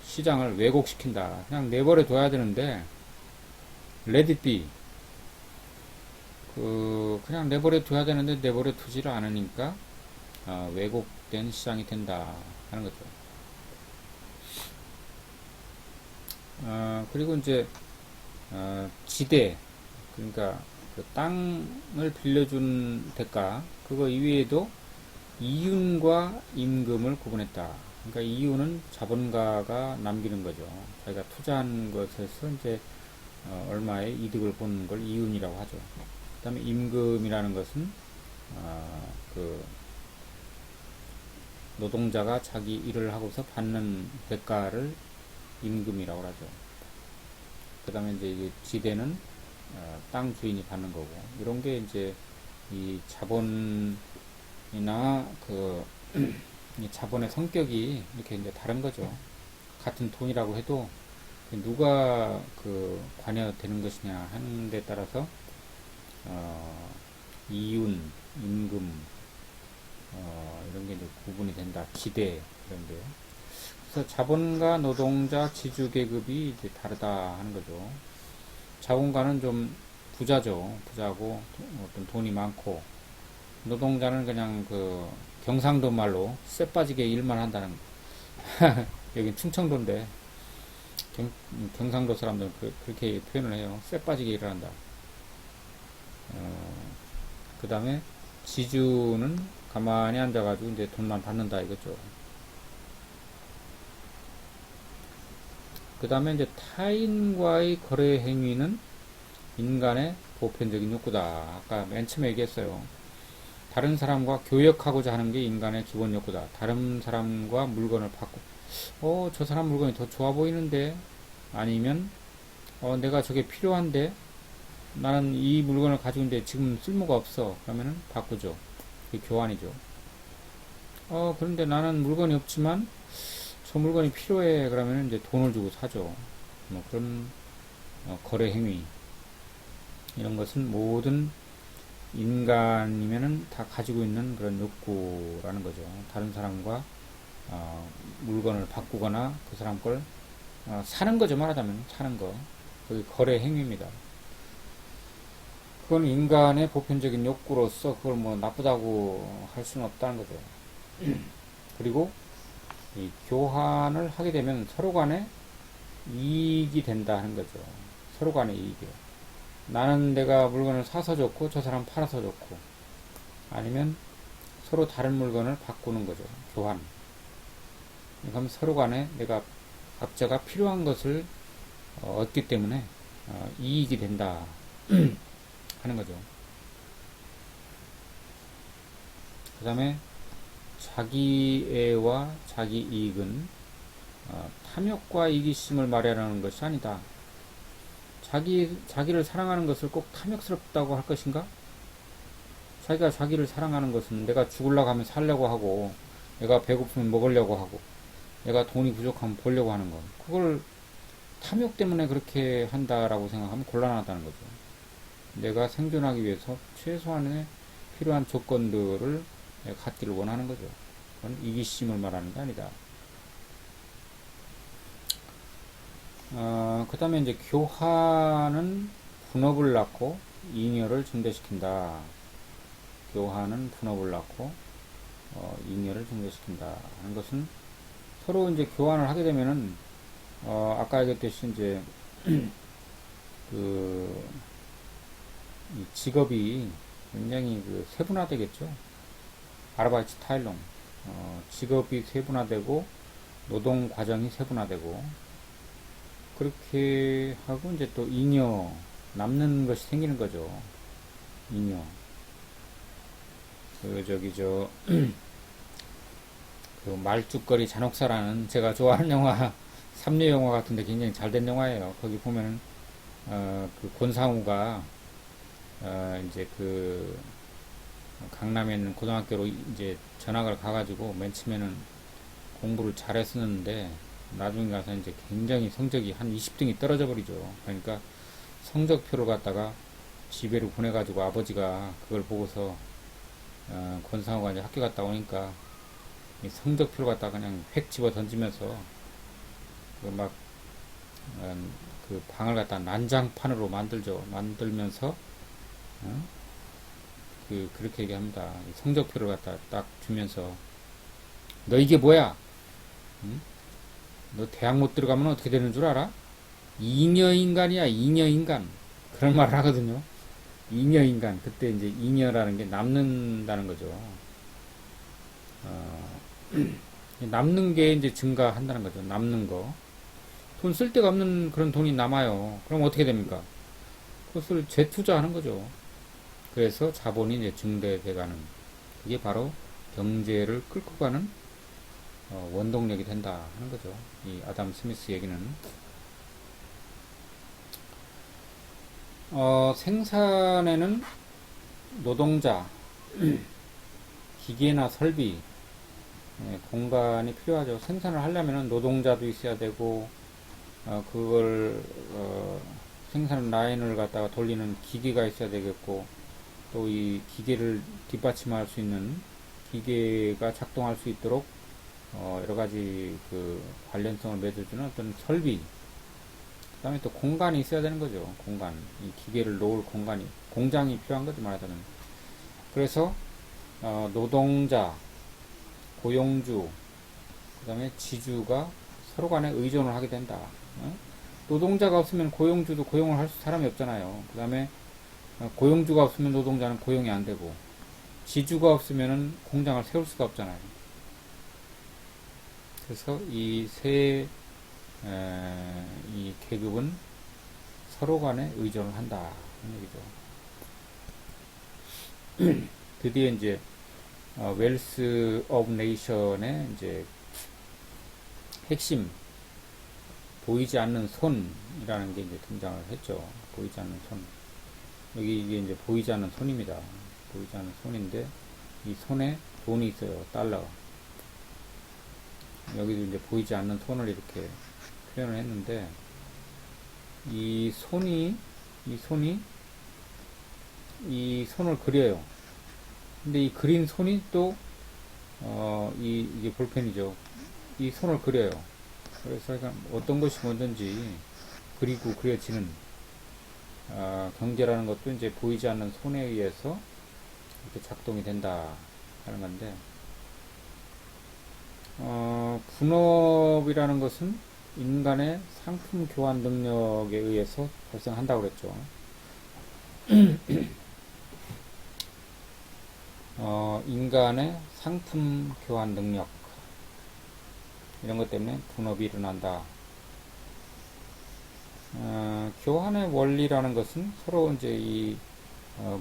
시장을 왜곡시킨다. 그냥 내버려 둬야 되는데, let it be. 그냥 내버려 둬야 되는데 내버려 두지를 않으니까 왜곡된 시장이 된다 하는 거죠. 그리고 이제 지대, 그러니까 그 땅을 빌려준 대가, 그거 이외에도 이윤과 임금을 구분했다. 그러니까 이윤은 자본가가 남기는 거죠. 자기가 투자한 것에서 이제 얼마의 이득을 보는 걸 이윤이라고 하죠. 그 다음에 임금이라는 것은 그 노동자가 자기 일을 하고서 받는 대가를 임금이라고 하죠. 그 다음에 이제 이게 지대는 땅 주인이 받는 거고, 이런 게 이제 이 자본이나 이 자본의 성격이 이렇게 이제 다른 거죠. 같은 돈이라고 해도 누가 관여되는 것이냐 하는 데 따라서 이윤, 임금 이런 게 이제 구분이 된다. 지대 이런 게. 그래서 자본가, 노동자, 지주 계급이 이제 다르다 하는 거죠. 자본가는 좀 부자죠. 부자고 어떤 돈이 많고, 노동자는 그냥 경상도 말로 쇠 빠지게 일만 한다는 여긴 충청도인데 경상도 사람들은 그렇게 표현을 해요. 쇠 빠지게 일을 한다. 그 다음에 지주는 가만히 앉아가지고 이제 돈만 받는다 이거죠. 그 다음에 이제 타인과의 거래 행위는 인간의 보편적인 욕구다. 아까 맨 처음에 얘기했어요. 다른 사람과 교역하고자 하는 게 인간의 기본 욕구다. 다른 사람과 물건을 받고, 저 사람 물건이 더 좋아 보이는데, 아니면, 내가 저게 필요한데, 나는 이 물건을 가지고 있는데 지금 쓸모가 없어. 그러면은 바꾸죠. 그게 교환이죠. 그런데 나는 물건이 없지만, 저 물건이 필요해. 그러면 이제 돈을 주고 사죠. 뭐 그런 거래 행위. 이런 것은 모든 인간이면은 다 가지고 있는 그런 욕구라는 거죠. 다른 사람과 물건을 바꾸거나 그 사람 걸 사는 거죠. 말하자면 사는 거. 그게 거래 행위입니다. 그건 인간의 보편적인 욕구로서 그걸 뭐 나쁘다고 할 수는 없다는 거죠. 그리고 이 교환을 하게 되면 서로 간에 이익이 된다 하는 거죠. 서로 간의 이익이요. 나는 내가 물건을 사서 좋고 저 사람 팔아서 좋고, 아니면 서로 다른 물건을 바꾸는 거죠. 교환. 그럼 서로 간에 내가 각자가 필요한 것을 얻기 때문에 이익이 된다 하는 거죠. 그 다음에 자기애와 자기 이익은 탐욕과 이기심을 말하는 것이 아니다. 자기를 사랑하는 것을 꼭 탐욕스럽다고 할 것인가? 자기가 자기를 사랑하는 것은 내가 죽으려고 하면 살려고 하고, 내가 배고프면 먹으려고 하고, 내가 돈이 부족하면 벌려고 하는 것. 그걸 탐욕 때문에 그렇게 한다라고 생각하면 곤란하다는 거죠. 내가 생존하기 위해서 최소한의 필요한 조건들을 갖기를 원하는 거죠. 그건 이기심을 말하는 게 아니다. 그 다음에 이제 교화는 분업을 낳고 잉여를 증대시킨다. 교화는 분업을 낳고 잉여를 증대시킨다 하는 것은 서로 이제 교환을 하게 되면은 아까 얘기했듯이 이제 그 이 직업이 굉장히 그 세분화되겠죠. 아르바이트 타일론 직업이 세분화되고 노동 과정이 세분화되고 그렇게 하고 이제 또 잉여 남는 것이 생기는 거죠. 잉여 그 말죽거리 잔혹사라는 제가 좋아하는 영화 삼류 영화 같은데 굉장히 잘된 영화예요. 거기 보면은 그 권상우가 이제 그 강남에 있는 고등학교로 이제 전학을 가가지고 맨 처음에는 공부를 잘했었는데 나중에 가서 이제 굉장히 성적이 한 20등이 떨어져 버리죠. 그러니까 성적표를 갖다가 집에로 보내가지고 아버지가 그걸 보고서 권상우가 이제 학교 갔다 오니까 이 성적표를 갖다가 그냥 획 집어 던지면서 그 그 방을 갖다 난장판으로 만들면서 그렇게 얘기합니다. 성적표를 갖다 딱 주면서 너 이게 뭐야? 응? 너 대학 못 들어가면 어떻게 되는 줄 알아? 잉여인간이야, 잉여인간. 그런 말을 하거든요. 잉여인간. 그때 이제 잉여라는 게 남는다는 거죠. 남는 게 이제 증가한다는 거죠. 남는 거. 돈 쓸 데가 없는 그런 돈이 남아요. 그럼 어떻게 됩니까? 그것을 재투자하는 거죠. 그래서 자본이 이제 증대돼가는. 이게 바로 경제를 끌고 가는 원동력이 된다 하는 거죠. 이 아담 스미스 얘기는. 생산에는 노동자, 기계나 설비, 공간이 필요하죠. 생산을 하려면 노동자도 있어야 되고, 그걸, 생산 라인을 갖다가 돌리는 기계가 있어야 되겠고, 또 이 기계를 뒷받침할 수 있는 기계가 작동할 수 있도록, 여러 가지 그 관련성을 맺어주는 어떤 설비, 그 다음에 또 공간이 있어야 되는 거죠. 공간. 이 기계를 놓을 공간이, 공장이 필요한 거죠, 말하자면. 그래서, 노동자, 고용주, 그 다음에 지주가 서로 간에 의존을 하게 된다. 노동자가 없으면 고용주도 고용을 할 사람이 없잖아요. 그 다음에 고용주가 없으면 노동자는 고용이 안 되고, 지주가 없으면 공장을 세울 수가 없잖아요. 그래서 이 계급은 서로 간에 의존을 한다. 하는 얘기죠. 드디어 이제, 웰스 오브 네이션의 이제 핵심, 보이지 않는 손이라는 게 이제 등장을 했죠. 보이지 않는 손. 여기 이게 이제 보이지 않는 손입니다. 보이지 않는 손인데, 이 손에 돈이 있어요. 달러. 여기도 이제 보이지 않는 손을 이렇게 표현을 했는데, 이 손이 이 손을 그려요. 근데 이 그린 손이 또, 이게 볼펜이죠. 이 손을 그려요. 그래서 어떤 것이 뭐든지 그리고 그려지는, 경제라는 것도 이제 보이지 않는 손에 의해서 이렇게 작동이 된다 하는 건데, 분업이라는 것은 인간의 상품 교환 능력에 의해서 발생한다고 그랬죠. 인간의 상품 교환 능력, 이런 것 때문에 분업이 일어난다. 교환의 원리라는 것은 서로 이제 이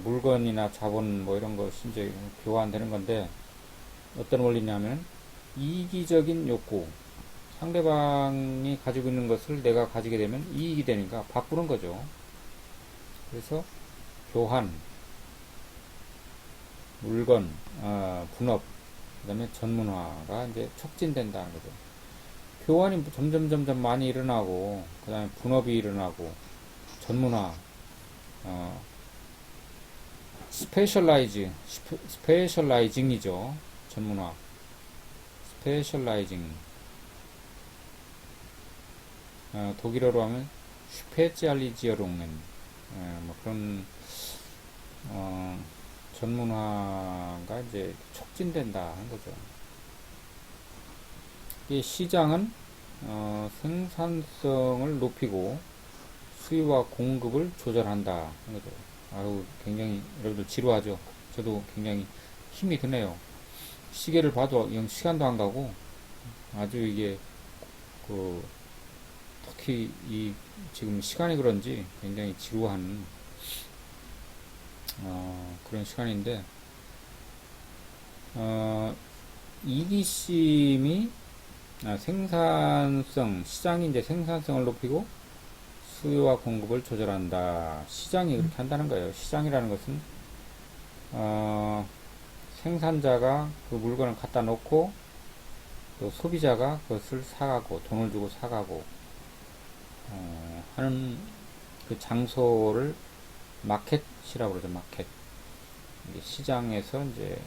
물건이나 자본 뭐 이런 것이 이제 교환되는 건데, 어떤 원리냐면 이기적인 욕구, 상대방이 가지고 있는 것을 내가 가지게 되면 이익이 되니까 바꾸는 거죠. 그래서 교환, 물건, 분업, 그 다음에 전문화가 이제 촉진된다는 거죠. 교환이 점점 많이 일어나고, 그 다음에 분업이 일어나고, 전문화, 스페셜라이징이죠. 전문화. 스페셜라이징. 독일어로 하면 슈페циализierungen. 뭐 그런, 전문화가 이제 촉진된다 하는 거죠. 이 시장은, 생산성을 높이고 수요와 공급을 조절한다 하는 거죠. 아유, 굉장히 여러분들 지루하죠. 저도 굉장히 힘이 드네요. 시계를 봐도 영 시간도 안 가고 아주 이게 그 특히 이 지금 시간이 그런지 굉장히 지루한 그런 시간인데 이기심이 생산성 시장이 이제 생산성을 높이고 수요와 공급을 조절한다. 시장이 그렇게 한다는 거예요. 시장이라는 것은 생산자가 그 물건을 갖다 놓고 또 소비자가 그것을 사가고 돈을 주고 사가고 하는 그 장소를 마켓이라고 그러죠. 마켓. 시장에서 이제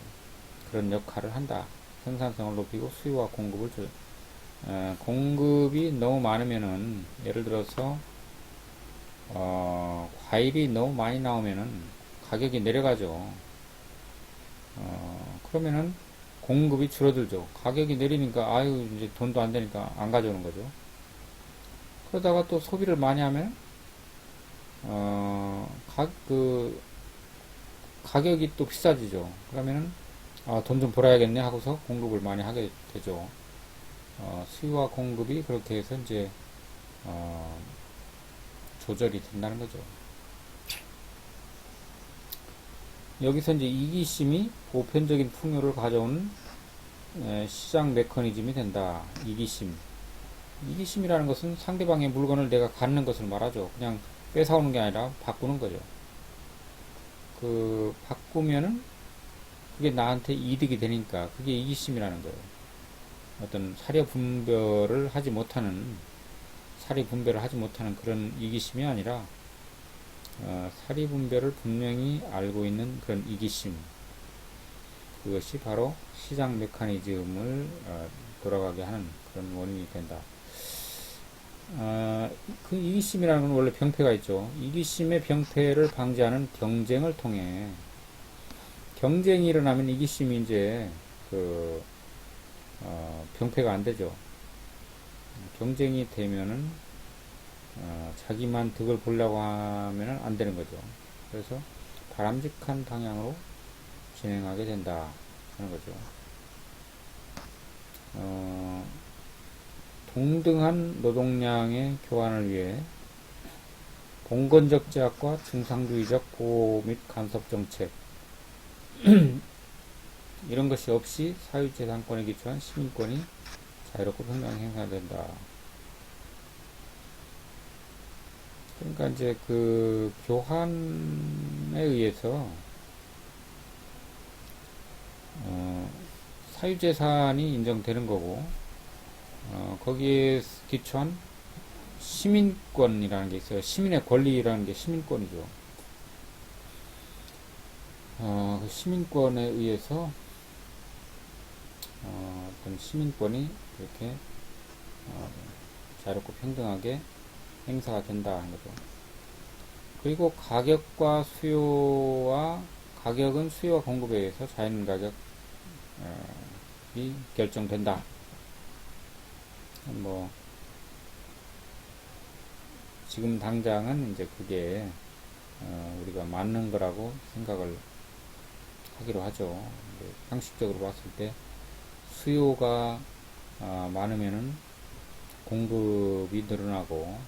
그런 역할을 한다. 생산성을 높이고 수요와 공급을 공급이 너무 많으면은 예를 들어서 과일이 너무 많이 나오면은 가격이 내려가죠. 그러면은 공급이 줄어들죠. 가격이 내리니까 아유 이제 돈도 안 되니까 안 가져오는 거죠. 그러다가 또 소비를 많이 하면 가격이 또 비싸지죠. 그러면은 돈 좀 벌어야겠네 하고서 공급을 많이 하게 되죠. 수요와 공급이 그렇게 해서 이제 조절이 된다는 거죠. 여기서 이제 이기심이 보편적인 풍요를 가져오는 시장 메커니즘이 된다. 이기심이라는 것은 상대방의 물건을 내가 갖는 것을 말하죠. 그냥 뺏어오는 게 아니라 바꾸는 거죠. 그 바꾸면은 그게 나한테 이득이 되니까 그게 이기심이라는 거예요. 어떤 사리 분별을 하지 못하는 그런 이기심이 아니라 사리 분별을 분명히 알고 있는 그런 이기심. 그것이 바로 시장 메커니즘을 돌아가게 하는 그런 원인이 된다. 그 이기심이라는 건 원래 병폐가 있죠. 이기심의 병폐를 방지하는 경쟁을 통해 경쟁이 일어나면 이기심이 이제 병폐가 안 되죠. 경쟁이 되면은 자기만 득을 보려고 하면은 안 되는 거죠. 그래서 바람직한 방향으로 진행하게 된다 하는 거죠. 동등한 노동량의 교환을 위해 봉건적 제약과 중상주의적 보호 및 간섭 정책 이런 것이 없이 사유재산권에 기초한 시민권이 자유롭고 평등하게 행사된다. 그러니까 이제 그 교환에 의해서 사유재산이 인정되는 거고 거기에 기초한 시민권이라는 게 있어요. 시민의 권리라는 게 시민권이죠. 그 시민권에 의해서 어떤 시민권이 이렇게 자유롭고 평등하게 행사가 된다 하는 거죠. 그리고 가격과 가격은 수요와 공급에 의해서 자연 가격이 결정된다. 뭐 지금 당장은 이제 그게 우리가 맞는 거라고 생각을 하기로 하죠. 상식적으로 봤을 때 수요가 많으면은 공급이 늘어나고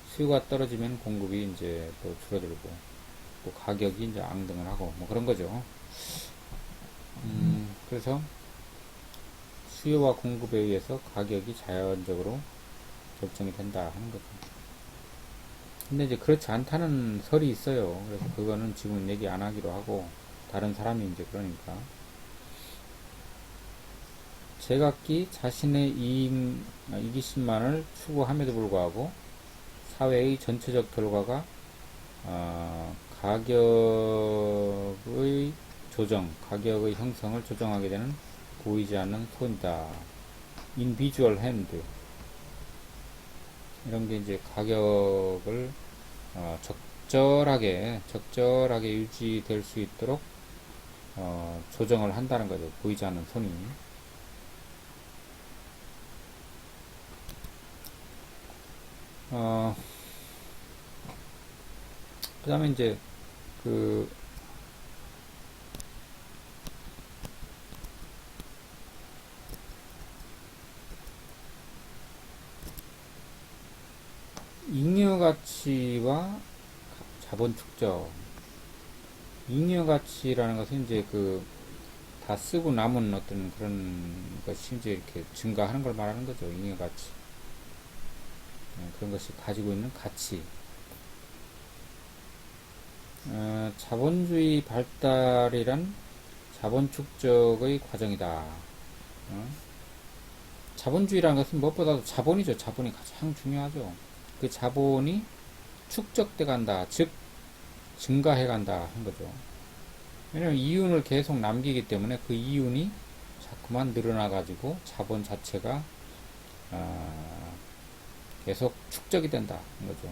수요가 떨어지면 공급이 이제 또 줄어들고 또 가격이 이제 앙등을 하고 뭐 그런 거죠. 그래서 수요와 공급에 의해서 가격이 자연적으로 결정이 된다 하는 거죠. 근데 이제 그렇지 않다는 설이 있어요. 그래서 그거는 지금 얘기 안 하기로 하고, 다른 사람이 이제 그러니까. 제각기 자신의 이기심만을 추구함에도 불구하고 사회의 전체적 결과가 가격의 가격의 형성을 조정하게 되는 보이지 않는 손이다. 인비주얼 핸드. 이런 게 이제 가격을 적절하게 유지될 수 있도록 조정을 한다는 거죠. 보이지 않는 손이. 그 다음에 이제 그 잉여 가치와 자본 축적. 잉여 가치라는 것은 이제 그 다 쓰고 남은 어떤 그런 것이 이제 이렇게 증가하는 걸 말하는 거죠. 잉여 가치. 그런 것이 가지고 있는 가치. 자본주의 발달이란 자본 축적의 과정이다. 자본주의라는 것은 무엇보다도 자본이죠. 자본이 가장 중요하죠. 그 자본이 축적돼 간다. 즉, 증가해 간다. 한 거죠. 왜냐면 이윤을 계속 남기기 때문에 그 이윤이 자꾸만 늘어나가지고 자본 자체가 계속 축적이 된다. 한 거죠.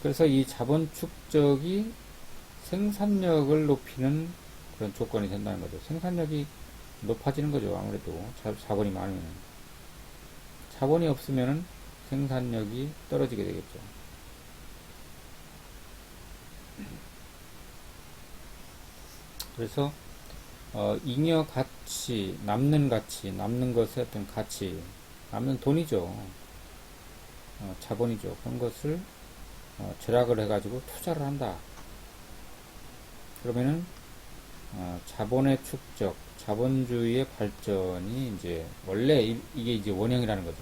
그래서 이 자본 축적이 생산력을 높이는 그런 조건이 된다는 거죠. 생산력이 높아지는 거죠. 아무래도 자본이 많으면. 자본이 없으면 생산력이 떨어지게 되겠죠. 그래서 잉여 가치, 남는 것의 어떤 가치, 남는 돈이죠. 자본이죠. 그런 것을 절약을 해가지고 투자를 한다. 그러면은 자본의 축적, 자본주의의 발전이 이제 원래 이게 이제 원형이라는 거죠.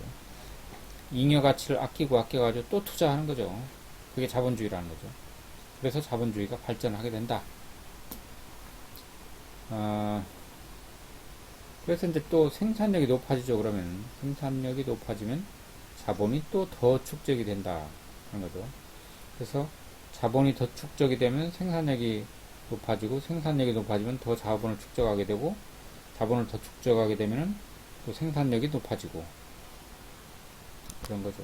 잉여 가치를 아껴가지고 또 투자하는 거죠. 그게 자본주의라는 거죠. 그래서 자본주의가 발전하게 된다. 그래서 이제 또 생산력이 높아지죠. 그러면 생산력이 높아지면 자본이 또 더 축적이 된다 하는 거죠. 그래서 자본이 더 축적이 되면 생산력이 높아지고, 생산력이 높아지면 더 자본을 축적하게 되고, 자본을 더 축적하게 되면 또 생산력이 높아지고, 그런 거죠.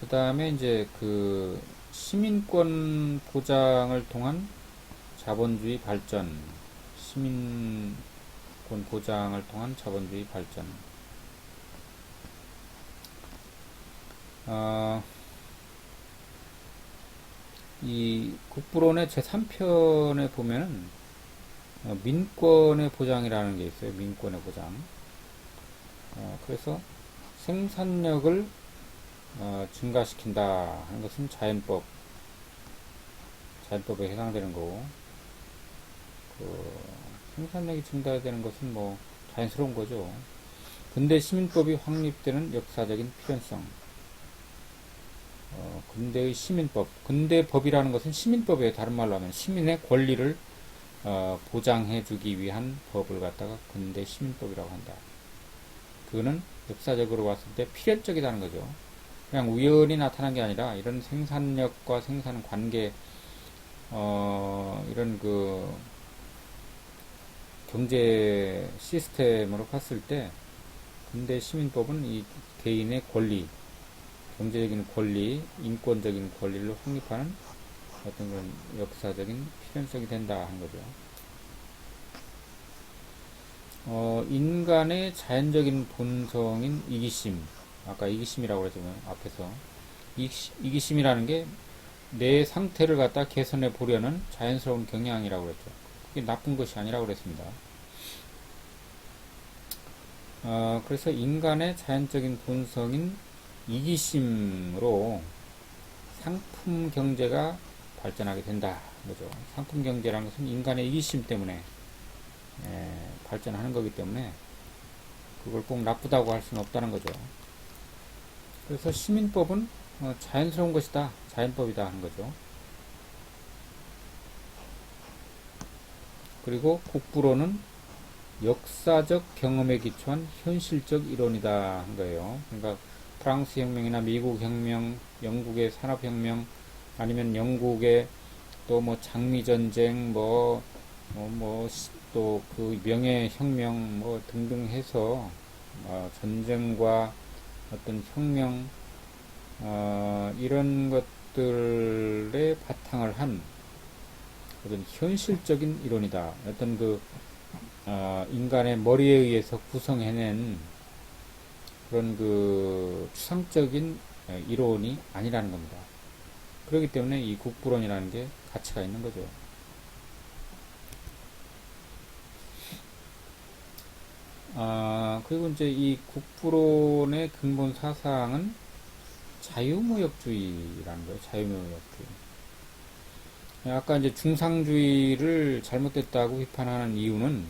그 다음에 이제 그 시민권 보장을 통한 자본주의 발전, 시민권 보장을 통한 자본주의 발전. 이 국부론의 제3편에 보면은 민권의 보장이라는 게 있어요. 민권의 보장. 그래서 생산력을 증가시킨다 하는 것은 자연법에 해당되는 거고, 생산력이 증가되는 것은 뭐 자연스러운 거죠. 근대 시민법이 확립되는 역사적인 필연성. 근대의 시민법. 근대법이라는 것은 시민법이에요. 다른 말로 하면 시민의 권리를 보장해주기 위한 법을 갖다가 근대 시민법이라고 한다. 그거는 역사적으로 봤을 때 필연적이라는 거죠. 그냥 우연히 나타난 게 아니라 이런 생산력과 생산 관계, 이런 그 경제 시스템으로 봤을 때 근대 시민법은 이 개인의 권리, 경제적인 권리, 인권적인 권리를 확립하는 어떤 그런 역사적인 필연성이 된다 한 거죠. 인간의 자연적인 본성인 이기심, 아까 이기심이라고 그랬잖아요. 앞에서 이기심이라는 게 내 상태를 갖다 개선해 보려는 자연스러운 경향이라고 그랬죠. 그게 나쁜 것이 아니라고 그랬습니다. 그래서 인간의 자연적인 본성인 이기심으로 상품 경제가 발전하게 된다. 거죠. 상품 경제라는 것은 인간의 이기심 때문에 발전하는 거기 때문에 그걸 꼭 나쁘다고 할 수는 없다는 거죠. 그래서 시민법은 자연스러운 것이다, 자연법이다 하는 거죠. 그리고 국부론은 역사적 경험에 기초한 현실적 이론이다 한 거예요. 그러니까 프랑스 혁명이나 미국 혁명, 영국의 산업혁명, 아니면 영국의 또 뭐 장미전쟁, 또 그 명예혁명 뭐 등등 해서 전쟁과 어떤 혁명, 이런 것들에 바탕을 한 어떤 현실적인 이론이다. 어떤 인간의 머리에 의해서 구성해낸 그런 추상적인 이론이 아니라는 겁니다. 그렇기 때문에 이 국부론이라는 게 가치가 있는 거죠. 그리고 이제 이 국부론의 근본 사상은 자유무역주의라는 거예요. 자유무역주의. 아까 이제 중상주의를 잘못됐다고 비판하는 이유는,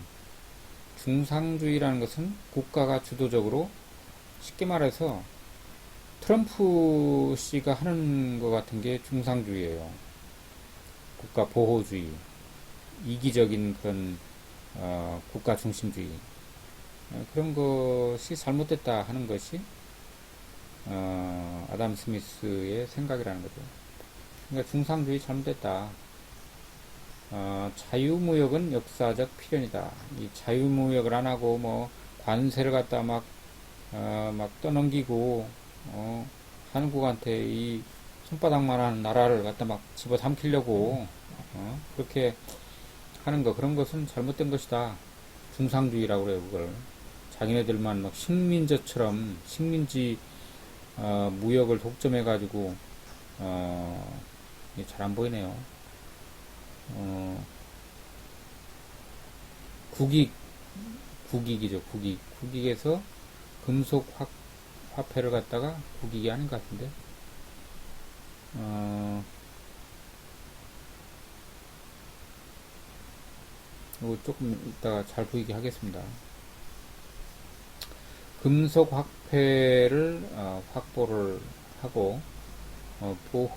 중상주의라는 것은 국가가 주도적으로, 쉽게 말해서 트럼프 씨가 하는 것 같은 게 중상주의예요. 국가 보호주의, 이기적인 그런 국가 중심주의, 그런 것이 잘못됐다 하는 것이 아담 스미스의 생각이라는 거죠. 그러니까 중상주의 잘못됐다. 자유무역은 역사적 필연이다. 이 자유무역을 안 하고 뭐 관세를 갖다 막 떠넘기고 한국한테 이 손바닥만한 나라를 갖다 막 집어삼키려고 그렇게 하는 거, 그런 것은 잘못된 것이다. 중상주의라고 그래요. 그걸 자기네들만 막 식민지처럼 식민지 무역을 독점해가지고 잘 안 보이네요. 국익이죠. 국익에서 금속 화폐를 갖다가 국익이 아닌 것 같은데. 이거 조금 이따가 잘 보이게 하겠습니다. 금속 화폐를 확보를 하고 보호